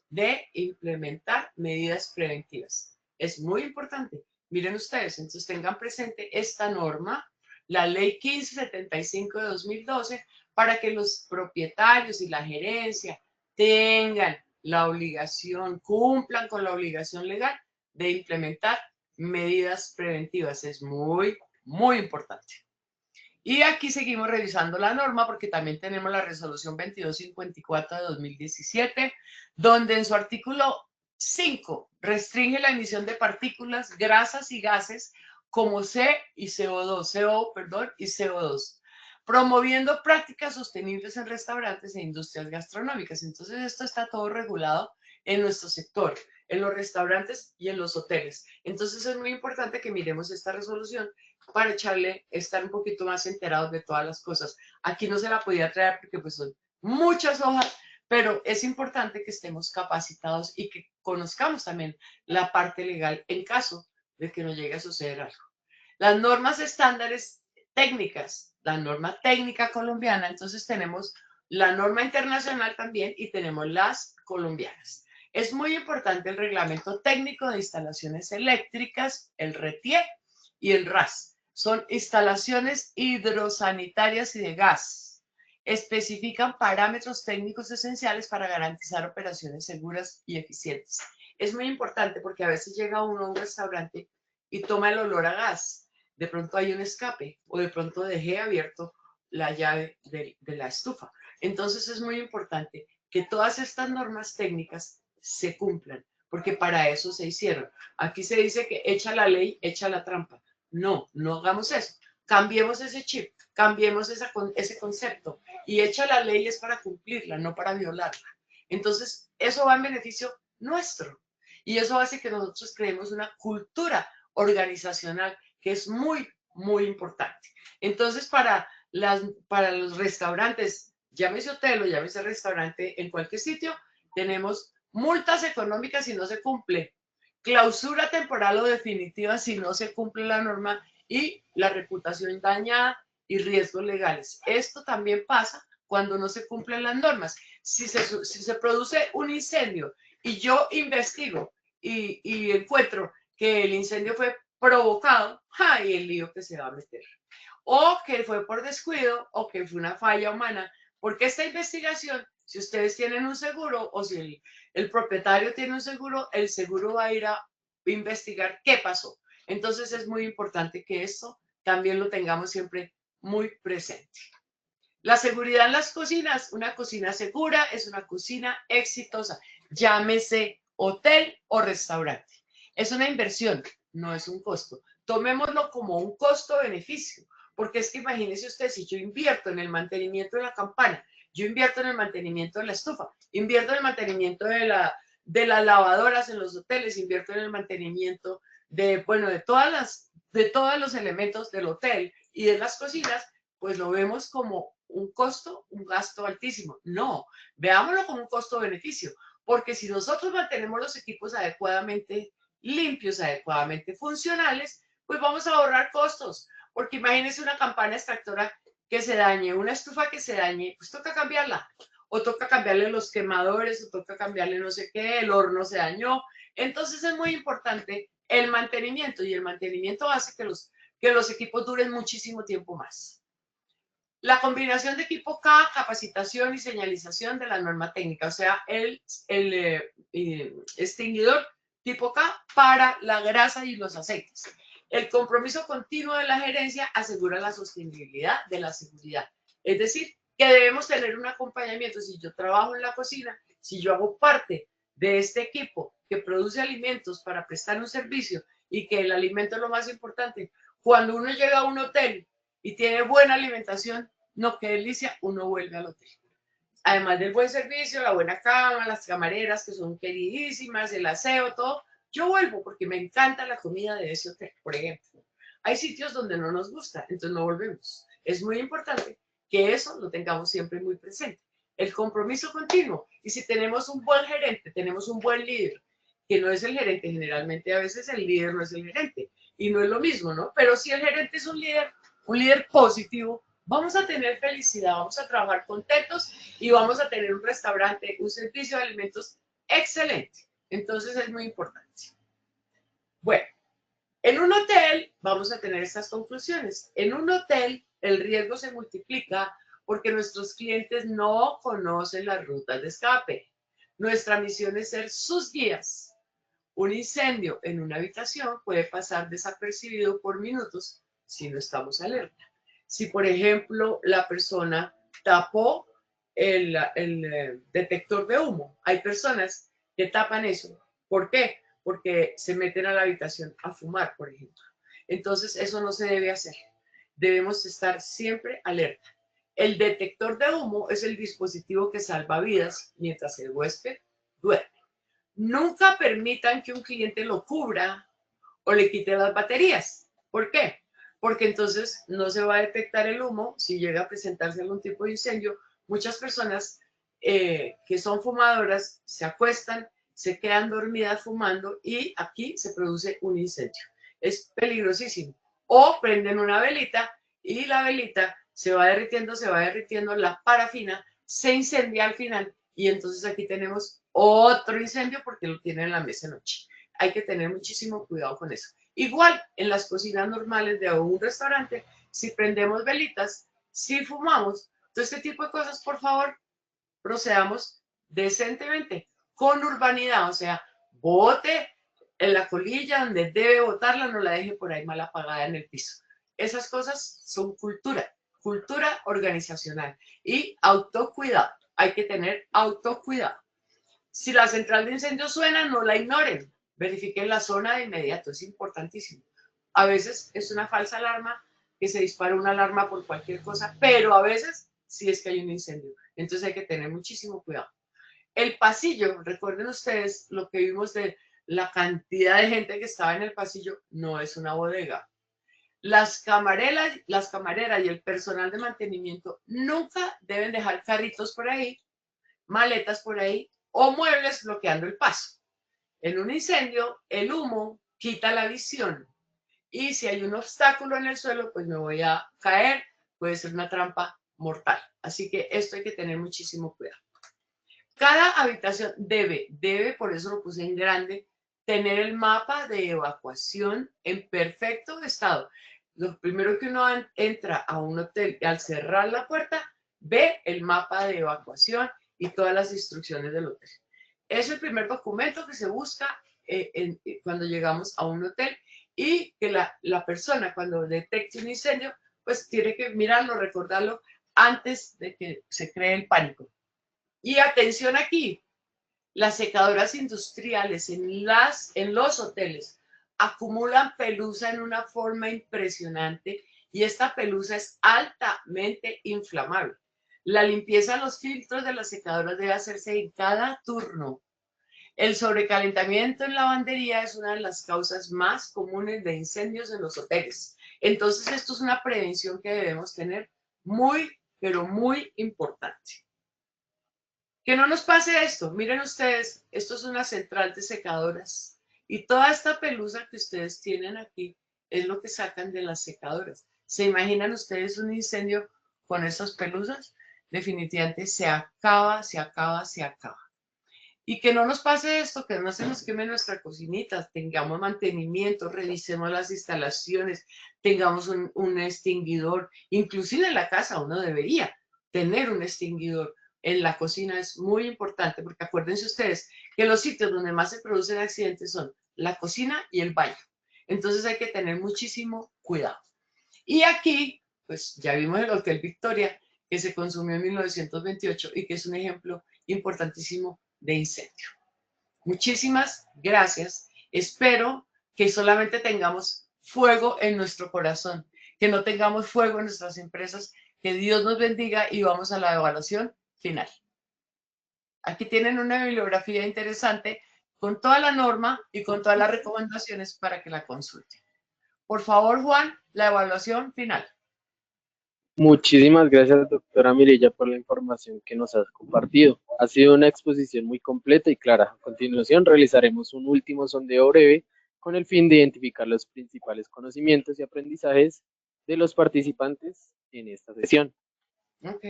de implementar medidas preventivas. Es muy importante. Miren ustedes, entonces tengan presente esta norma, la ley 1575 de 2012, para que los propietarios y la gerencia tengan la obligación, cumplan con la obligación legal de implementar medidas preventivas. Es muy, muy importante. Y aquí seguimos revisando la norma porque también tenemos la resolución 2254 de 2017, donde en su artículo 5 restringe la emisión de partículas, grasas y gases como CO y CO2, promoviendo prácticas sostenibles en restaurantes e industrias gastronómicas. Entonces esto está todo regulado en nuestro sector, en los restaurantes y en los hoteles. Entonces es muy importante que miremos esta resolución para estar un poquito más enterados de todas las cosas. Aquí no se la podía traer porque pues son muchas hojas, pero es importante que estemos capacitados y que conozcamos también la parte legal en caso de que nos llegue a suceder algo. Las normas estándares técnicas, la norma técnica colombiana, entonces tenemos la norma internacional también y tenemos las colombianas. Es muy importante el reglamento técnico de instalaciones eléctricas, el RETIE y el RAS. Son instalaciones hidrosanitarias y de gas. Especifican parámetros técnicos esenciales para garantizar operaciones seguras y eficientes. Es muy importante porque a veces llega uno a un restaurante y toma el olor a gas. De pronto hay un escape o de pronto dejé abierto la llave de la estufa. Entonces es muy importante que todas estas normas técnicas se cumplan, porque para eso se hicieron. Aquí se dice que echa la ley, echa la trampa. No, no hagamos eso. Cambiemos ese chip, cambiemos ese concepto. Y echa la ley es para cumplirla, no para violarla. Entonces, eso va en beneficio nuestro. Y eso hace que nosotros creemos una cultura organizacional que es muy, muy importante. Entonces, para los restaurantes, llámese hotel o llámese restaurante, en cualquier sitio, tenemos multas económicas si no se cumple, clausura temporal o definitiva si no se cumple la norma y la reputación dañada y riesgos legales. Esto también pasa cuando no se cumplen las normas. Si se produce un incendio y yo investigo y encuentro que el incendio fue provocado, ¡ay! El lío que se va a meter. O que fue por descuido o que fue una falla humana. Porque esta investigación, si ustedes tienen un seguro o si el propietario tiene un seguro, el seguro va a ir a investigar qué pasó. Entonces es muy importante que esto también lo tengamos siempre muy presente. La seguridad en las cocinas, una cocina segura es una cocina exitosa, llámese hotel o restaurante. Es una inversión, no es un costo. Tomémoslo como un costo-beneficio, porque es que imagínese usted, si yo invierto en el mantenimiento de la campana, yo invierto en el mantenimiento de la estufa, invierto en el mantenimiento de las lavadoras en los hoteles, invierto en el mantenimiento de todos los elementos del hotel y de las cocinas, pues lo vemos como un costo, un gasto altísimo. No, veámoslo como un costo-beneficio, porque si nosotros mantenemos los equipos adecuadamente limpios, adecuadamente funcionales, pues vamos a ahorrar costos. Porque imagínense una campana extractora que se dañe, una estufa que se dañe, pues toca cambiarla. O toca cambiarle los quemadores, o toca cambiarle no sé qué, el horno se dañó. Entonces es muy importante el mantenimiento y el mantenimiento hace que los equipos duren muchísimo tiempo más. La combinación de equipo K, capacitación y señalización de la norma técnica, o sea, el extinguidor tipo K para la grasa y los aceites. El compromiso continuo de la gerencia asegura la sostenibilidad de la seguridad. Es decir, que debemos tener un acompañamiento. Si yo trabajo en la cocina, si yo hago parte de este equipo que produce alimentos para prestar un servicio y que el alimento es lo más importante, cuando uno llega a un hotel y tiene buena alimentación, no, qué delicia, uno vuelve al hotel. Además del buen servicio, la buena cama, las camareras que son queridísimas, el aseo, todo, yo vuelvo porque me encanta la comida de ese hotel, por ejemplo. Hay sitios donde no nos gusta, entonces no volvemos. Es muy importante que eso lo tengamos siempre muy presente. El compromiso continuo. Y si tenemos un buen gerente, tenemos un buen líder, que no es el gerente, generalmente a veces el líder no es el gerente. Y no es lo mismo, ¿no? Pero si el gerente es un líder positivo, vamos a tener felicidad, vamos a trabajar contentos y vamos a tener un restaurante, un servicio de alimentos excelente. Entonces es muy importante. Bueno, en un hotel vamos a tener estas conclusiones. En un hotel el riesgo se multiplica porque nuestros clientes no conocen las rutas de escape. Nuestra misión es ser sus guías. Un incendio en una habitación puede pasar desapercibido por minutos si no estamos alerta. Si, por ejemplo, la persona tapó el detector de humo, hay personas que tapan eso. ¿Por qué? Porque se meten a la habitación a fumar, por ejemplo. Entonces, eso no se debe hacer. Debemos estar siempre alerta. El detector de humo es el dispositivo que salva vidas mientras el huésped duerme. Nunca permitan que un cliente lo cubra o le quite las baterías. ¿Por qué? porque entonces no se va a detectar el humo si llega a presentarse algún tipo de incendio. Muchas personas que son fumadoras se acuestan, se quedan dormidas fumando y aquí se produce un incendio. Es peligrosísimo. O prenden una velita y la velita se va derritiendo, la parafina se incendia al final y entonces aquí tenemos otro incendio porque lo tienen en la mesa de noche. Hay que tener muchísimo cuidado con eso. Igual, en las cocinas normales de un restaurante, si prendemos velitas, si fumamos, todo este tipo de cosas, por favor, procedamos decentemente, con urbanidad, o sea, bote en la colilla donde debe botarla, no la deje por ahí mal apagada en el piso. Esas cosas son cultura organizacional y autocuidado. Hay que tener autocuidado. Si la central de incendios suena, no la ignoren. Verifiquen la zona de inmediato, es importantísimo. A veces es una falsa alarma, que se dispara una alarma por cualquier cosa, pero a veces sí es que hay un incendio. Entonces hay que tener muchísimo cuidado. El pasillo, recuerden ustedes lo que vimos de la cantidad de gente que estaba en el pasillo, no es una bodega. Las camareras y el personal de mantenimiento nunca deben dejar carritos por ahí, maletas por ahí o muebles bloqueando el paso. En un incendio, el humo quita la visión y si hay un obstáculo en el suelo, pues me voy a caer, puede ser una trampa mortal. Así que esto hay que tener muchísimo cuidado. Cada habitación debe, por eso lo puse en grande, tener el mapa de evacuación en perfecto estado. Lo primero que uno entra a un hotel y al cerrar la puerta, ve el mapa de evacuación y todas las instrucciones del hotel. Es el primer documento que se busca cuando llegamos a un hotel y que la persona cuando detecte un incendio, pues tiene que mirarlo, recordarlo antes de que se cree el pánico. Y atención aquí, las secadoras industriales en los hoteles acumulan pelusa en una forma impresionante y esta pelusa es altamente inflamable. La limpieza de los filtros de las secadoras debe hacerse en cada turno. El sobrecalentamiento en lavandería es una de las causas más comunes de incendios en los hoteles. Entonces, esto es una prevención que debemos tener muy, pero muy importante. Que no nos pase esto. Miren ustedes, esto es una central de secadoras y toda esta pelusa que ustedes tienen aquí es lo que sacan de las secadoras. ¿Se imaginan ustedes un incendio con estas pelusas? Definitivamente se acaba, se acaba, se acaba. Y que no nos pase esto, que no se nos queme nuestra cocinita, tengamos mantenimiento, revisemos las instalaciones, tengamos un extinguidor, inclusive en la casa uno debería tener un extinguidor. En la cocina es muy importante, porque acuérdense ustedes que los sitios donde más se producen accidentes son la cocina y el baño. Entonces hay que tener muchísimo cuidado. Y aquí, pues ya vimos el Hotel Victoria, que se consumió en 1928 y que es un ejemplo importantísimo de incendio. Muchísimas gracias. Espero que solamente tengamos fuego en nuestro corazón, que no tengamos fuego en nuestras empresas, que Dios nos bendiga y vamos a la evaluación final. Aquí tienen una bibliografía interesante con toda la norma y con todas las recomendaciones para que la consulten. Por favor, Juan, la evaluación final. Muchísimas gracias, doctora Mirella, por la información que nos has compartido. Ha sido una exposición muy completa y clara. A continuación, realizaremos un último sondeo breve con el fin de identificar los principales conocimientos y aprendizajes de los participantes en esta sesión. Ok,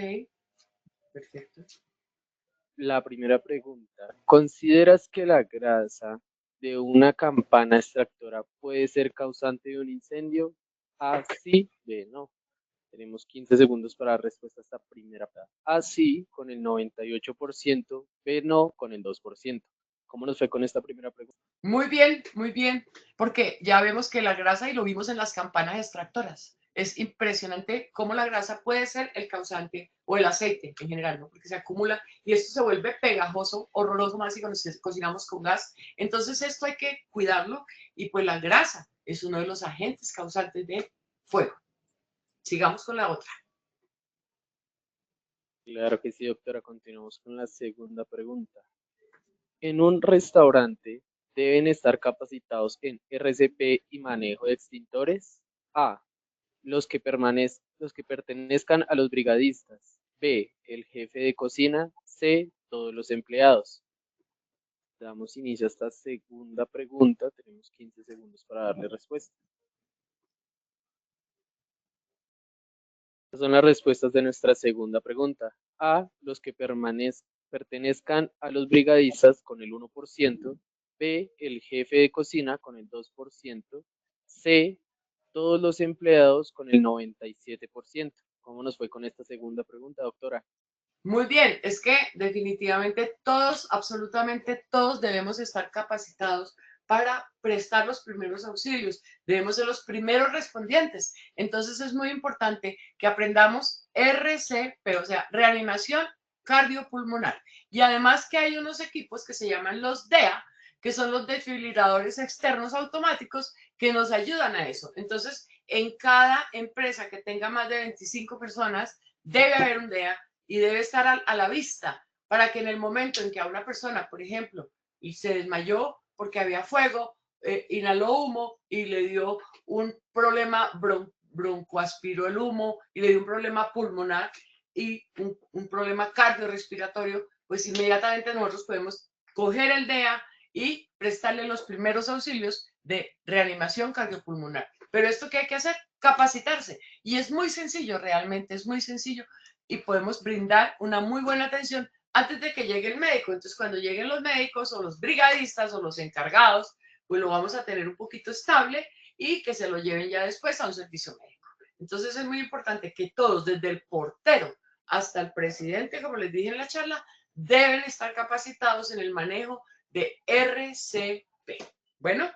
perfecto. La primera pregunta. ¿Consideras que la grasa de una campana extractora puede ser causante de un incendio? A, sí, B, no. Tenemos 15 segundos para la respuesta a esta primera pregunta. A, sí, con el 98%, B, no, con el 2%. ¿Cómo nos fue con esta primera pregunta? Muy bien, porque ya vemos que la grasa, y lo vimos en las campanas extractoras, es impresionante cómo la grasa puede ser el causante, o el aceite en general, ¿no? Porque se acumula y esto se vuelve pegajoso, horroroso más si cuando cocinamos con gas. Entonces esto hay que cuidarlo y pues la grasa es uno de los agentes causantes de fuego. Sigamos con la otra. Claro que sí, doctora. Continuamos con la segunda pregunta. En un restaurante, ¿deben estar capacitados en RCP y manejo de extintores? A, los que pertenezcan a los brigadistas. B, el jefe de cocina. C, todos los empleados. Damos inicio a esta segunda pregunta. Tenemos 15 segundos para darle respuesta. Estas son las respuestas de nuestra segunda pregunta. A, los que pertenezcan a los brigadistas con el 1%. B, el jefe de cocina con el 2%. C, todos los empleados con el 97%. ¿Cómo nos fue con esta segunda pregunta, doctora? Muy bien, es que definitivamente todos, absolutamente todos debemos estar capacitados para prestar los primeros auxilios. Debemos ser los primeros respondientes. Entonces es muy importante que aprendamos RCP, o sea, reanimación cardiopulmonar. Y además que hay unos equipos que se llaman los DEA, que son los desfibriladores externos automáticos que nos ayudan a eso. Entonces, en cada empresa que tenga más de 25 personas, debe haber un DEA y debe estar a la vista para que en el momento en que a una persona, por ejemplo, y se desmayó porque había fuego, inhaló humo y le dio un problema broncoaspiró el humo y le dio un problema pulmonar y un problema cardiorrespiratorio, pues inmediatamente nosotros podemos coger el DEA y prestarle los primeros auxilios de reanimación cardiopulmonar. Pero esto que hay que hacer, capacitarse. Y es muy sencillo, realmente es muy sencillo y podemos brindar una muy buena atención antes de que llegue el médico. Entonces, cuando lleguen los médicos o los brigadistas o los encargados, pues lo vamos a tener un poquito estable y que se lo lleven ya después a un servicio médico. Entonces, es muy importante que todos, desde el portero hasta el presidente, como les dije en la charla, deben estar capacitados en el manejo de RCP. Bueno,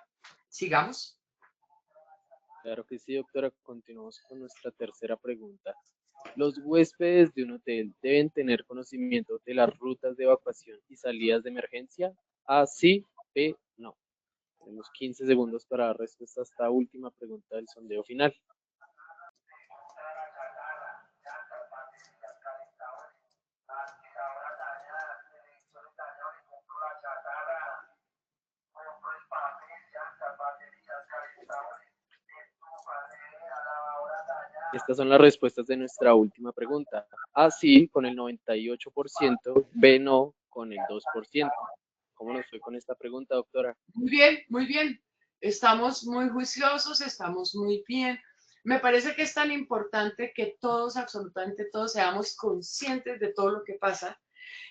sigamos. Claro que sí, doctora. Continuamos con nuestra tercera pregunta. Los huéspedes de un hotel deben tener conocimiento de las rutas de evacuación y salidas de emergencia. A, sí. B, no. Tenemos 15 segundos para dar respuesta a esta última pregunta del sondeo final. Estas son las respuestas de nuestra última pregunta. A, sí, con el 98%. B, no, con el 2%. ¿Cómo nos fue con esta pregunta, doctora? Muy bien, muy bien. Estamos muy juiciosos, estamos muy bien. Me parece que es tan importante que todos, absolutamente todos, seamos conscientes de todo lo que pasa,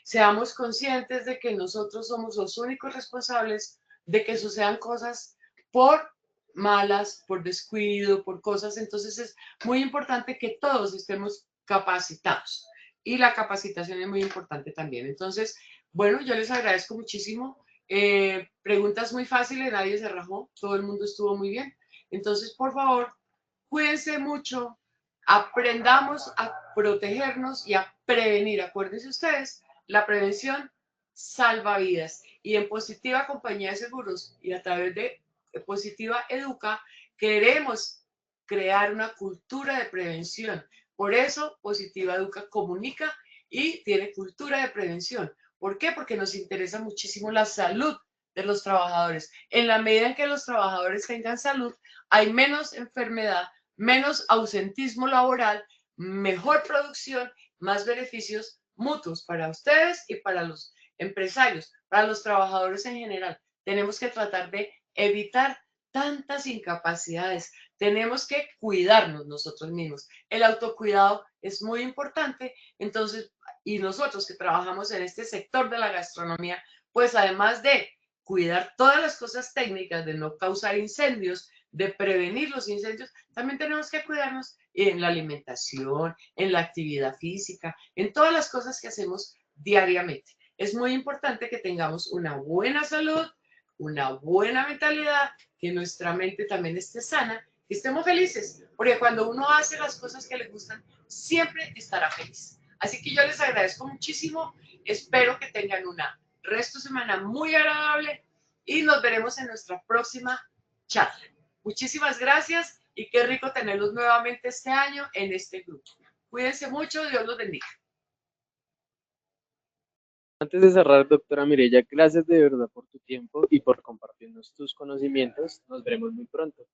seamos conscientes de que nosotros somos los únicos responsables de que sucedan cosas por malas, por descuido, por cosas. Entonces es muy importante que todos estemos capacitados y la capacitación es muy importante también. Entonces, bueno, yo les agradezco muchísimo. Preguntas muy fáciles, nadie se rajó, todo el mundo estuvo muy bien. Entonces, por favor, cuídense mucho, aprendamos a protegernos y a prevenir. Acuérdense ustedes, la prevención salva vidas. Y en Positiva Compañía de Seguros y a través de Positiva Educa, queremos crear una cultura de prevención. Por eso, Positiva Educa comunica y tiene cultura de prevención. ¿Por qué? Porque nos interesa muchísimo la salud de los trabajadores. En la medida en que los trabajadores tengan salud, hay menos enfermedad, menos ausentismo laboral, mejor producción, más beneficios mutuos para ustedes y para los empresarios, para los trabajadores en general. Tenemos que tratar de evitar tantas incapacidades. Tenemos que cuidarnos nosotros mismos. El autocuidado es muy importante. Entonces, y nosotros que trabajamos en este sector de la gastronomía, pues además de cuidar todas las cosas técnicas, de no causar incendios, de prevenir los incendios, también tenemos que cuidarnos en la alimentación, en la actividad física, en todas las cosas que hacemos diariamente. Es muy importante que tengamos una buena salud, una buena mentalidad, que nuestra mente también esté sana, que estemos felices, porque cuando uno hace las cosas que le gustan, siempre estará feliz. Así que yo les agradezco muchísimo, espero que tengan una resto de semana muy agradable y nos veremos en nuestra próxima charla. Muchísimas gracias y qué rico tenerlos nuevamente este año en este grupo. Cuídense mucho, Dios los bendiga. Antes de cerrar, doctora Mireya, gracias de verdad por tu tiempo y por compartirnos tus conocimientos. Nos veremos muy pronto.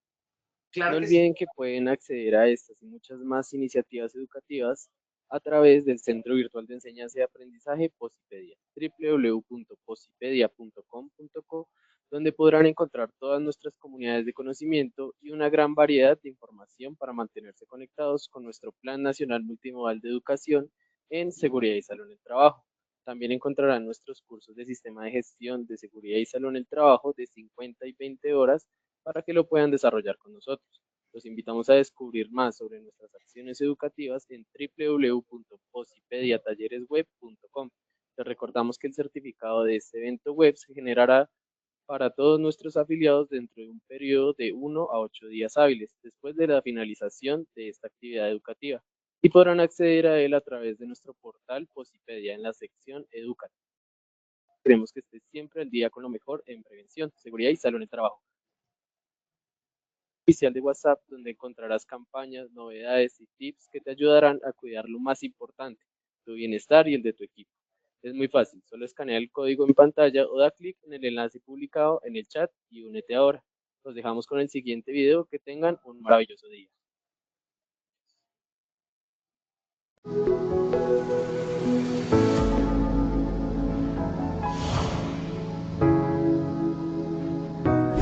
Claro No que sí. olviden que pueden acceder a estas y muchas más iniciativas educativas a través del Centro Virtual de Enseñanza y Aprendizaje Posipedia, www.posipedia.com.co, donde podrán encontrar todas nuestras comunidades de conocimiento y una gran variedad de información para mantenerse conectados con nuestro Plan Nacional Multimodal de Educación en Seguridad y Salud en el Trabajo. También encontrarán nuestros cursos de Sistema de Gestión de Seguridad y Salud en el Trabajo de 50 y 20 horas para que lo puedan desarrollar con nosotros. Los invitamos a descubrir más sobre nuestras acciones educativas en www.posipediatalleresweb.com. Les recordamos que el certificado de este evento web se generará para todos nuestros afiliados dentro de un periodo de 1 a 8 días hábiles después de la finalización de esta actividad educativa y podrán acceder a él a través de nuestro portal Posipedia en la sección Educativa. Queremos que estés siempre al día con lo mejor en prevención, seguridad y salud en el trabajo. Oficial de WhatsApp, donde encontrarás campañas, novedades y tips que te ayudarán a cuidar lo más importante, tu bienestar y el de tu equipo. Es muy fácil, solo escanea el código en pantalla o da clic en el enlace publicado en el chat y únete ahora. Los dejamos con el siguiente video, que tengan un maravilloso día.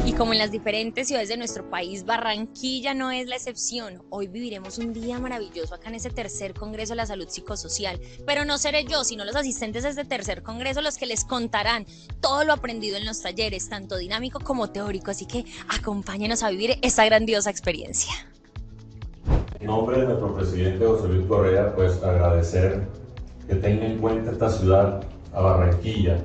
Y como en las diferentes ciudades de nuestro país, Barranquilla no es la excepción. Hoy viviremos un día maravilloso acá en este tercer Congreso de la Salud Psicosocial. Pero no seré yo, sino los asistentes de este tercer Congreso los que les contarán todo lo aprendido en los talleres, tanto dinámico como teórico. Así que acompáñenos a vivir esta grandiosa experiencia. En nombre de nuestro presidente José Luis Correa, pues agradecer que tenga en cuenta esta ciudad, a Barranquilla,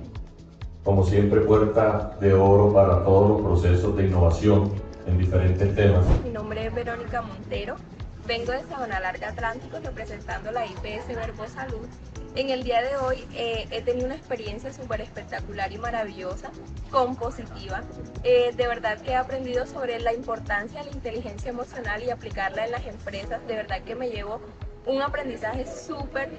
como siempre puerta de oro para todos los procesos de innovación en diferentes temas. Mi nombre es Verónica Montero, vengo de Sabana Larga Atlántico representando la IPS Verbo Salud. En el día de hoy he tenido una experiencia súper espectacular y maravillosa con Positiva. De verdad que he aprendido sobre la importancia de la inteligencia emocional y aplicarla en las empresas. De verdad que me llevo un aprendizaje súper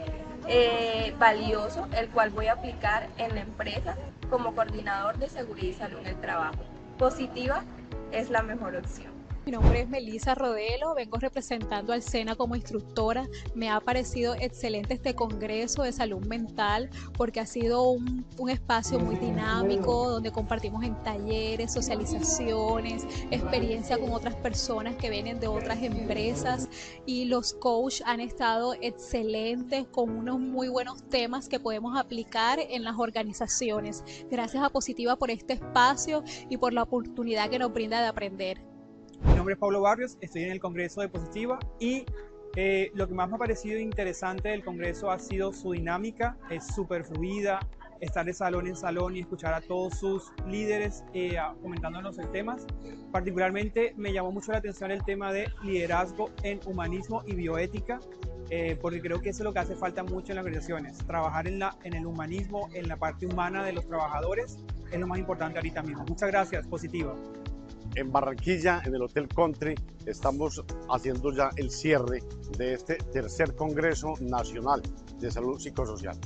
valioso, el cual voy a aplicar en la empresa como coordinador de seguridad y salud en el trabajo. Positiva es la mejor opción. Mi nombre es Melissa Rodelo, vengo representando al SENA como instructora. Me ha parecido excelente este congreso de salud mental porque ha sido un espacio muy dinámico donde compartimos en talleres, socializaciones, experiencia con otras personas que vienen de otras empresas, y los coaches han estado excelentes con unos muy buenos temas que podemos aplicar en las organizaciones. Gracias a Positiva por este espacio y por la oportunidad que nos brinda de aprender. Mi nombre es Pablo Barrios, estoy en el Congreso de Positiva y lo que más me ha parecido interesante del Congreso ha sido su dinámica, es súper fluida, estar de salón en salón y escuchar a todos sus líderes comentándonos el temas. Particularmente me llamó mucho la atención el tema de liderazgo en humanismo y bioética, porque creo que eso es lo que hace falta mucho en las organizaciones, trabajar en el humanismo, en la parte humana de los trabajadores, es lo más importante ahorita mismo. Muchas gracias, Positiva. En Barranquilla, en el Hotel Country, estamos haciendo ya el cierre de este tercer Congreso Nacional de Salud Psicosocial.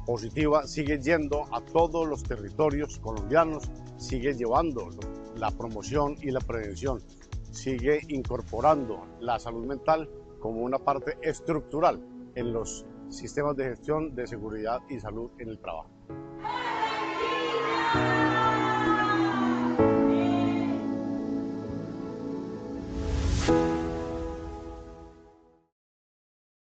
Positiva sigue yendo a todos los territorios colombianos, sigue llevando la promoción y la prevención, sigue incorporando la salud mental como una parte estructural en los sistemas de gestión de seguridad y salud en el trabajo.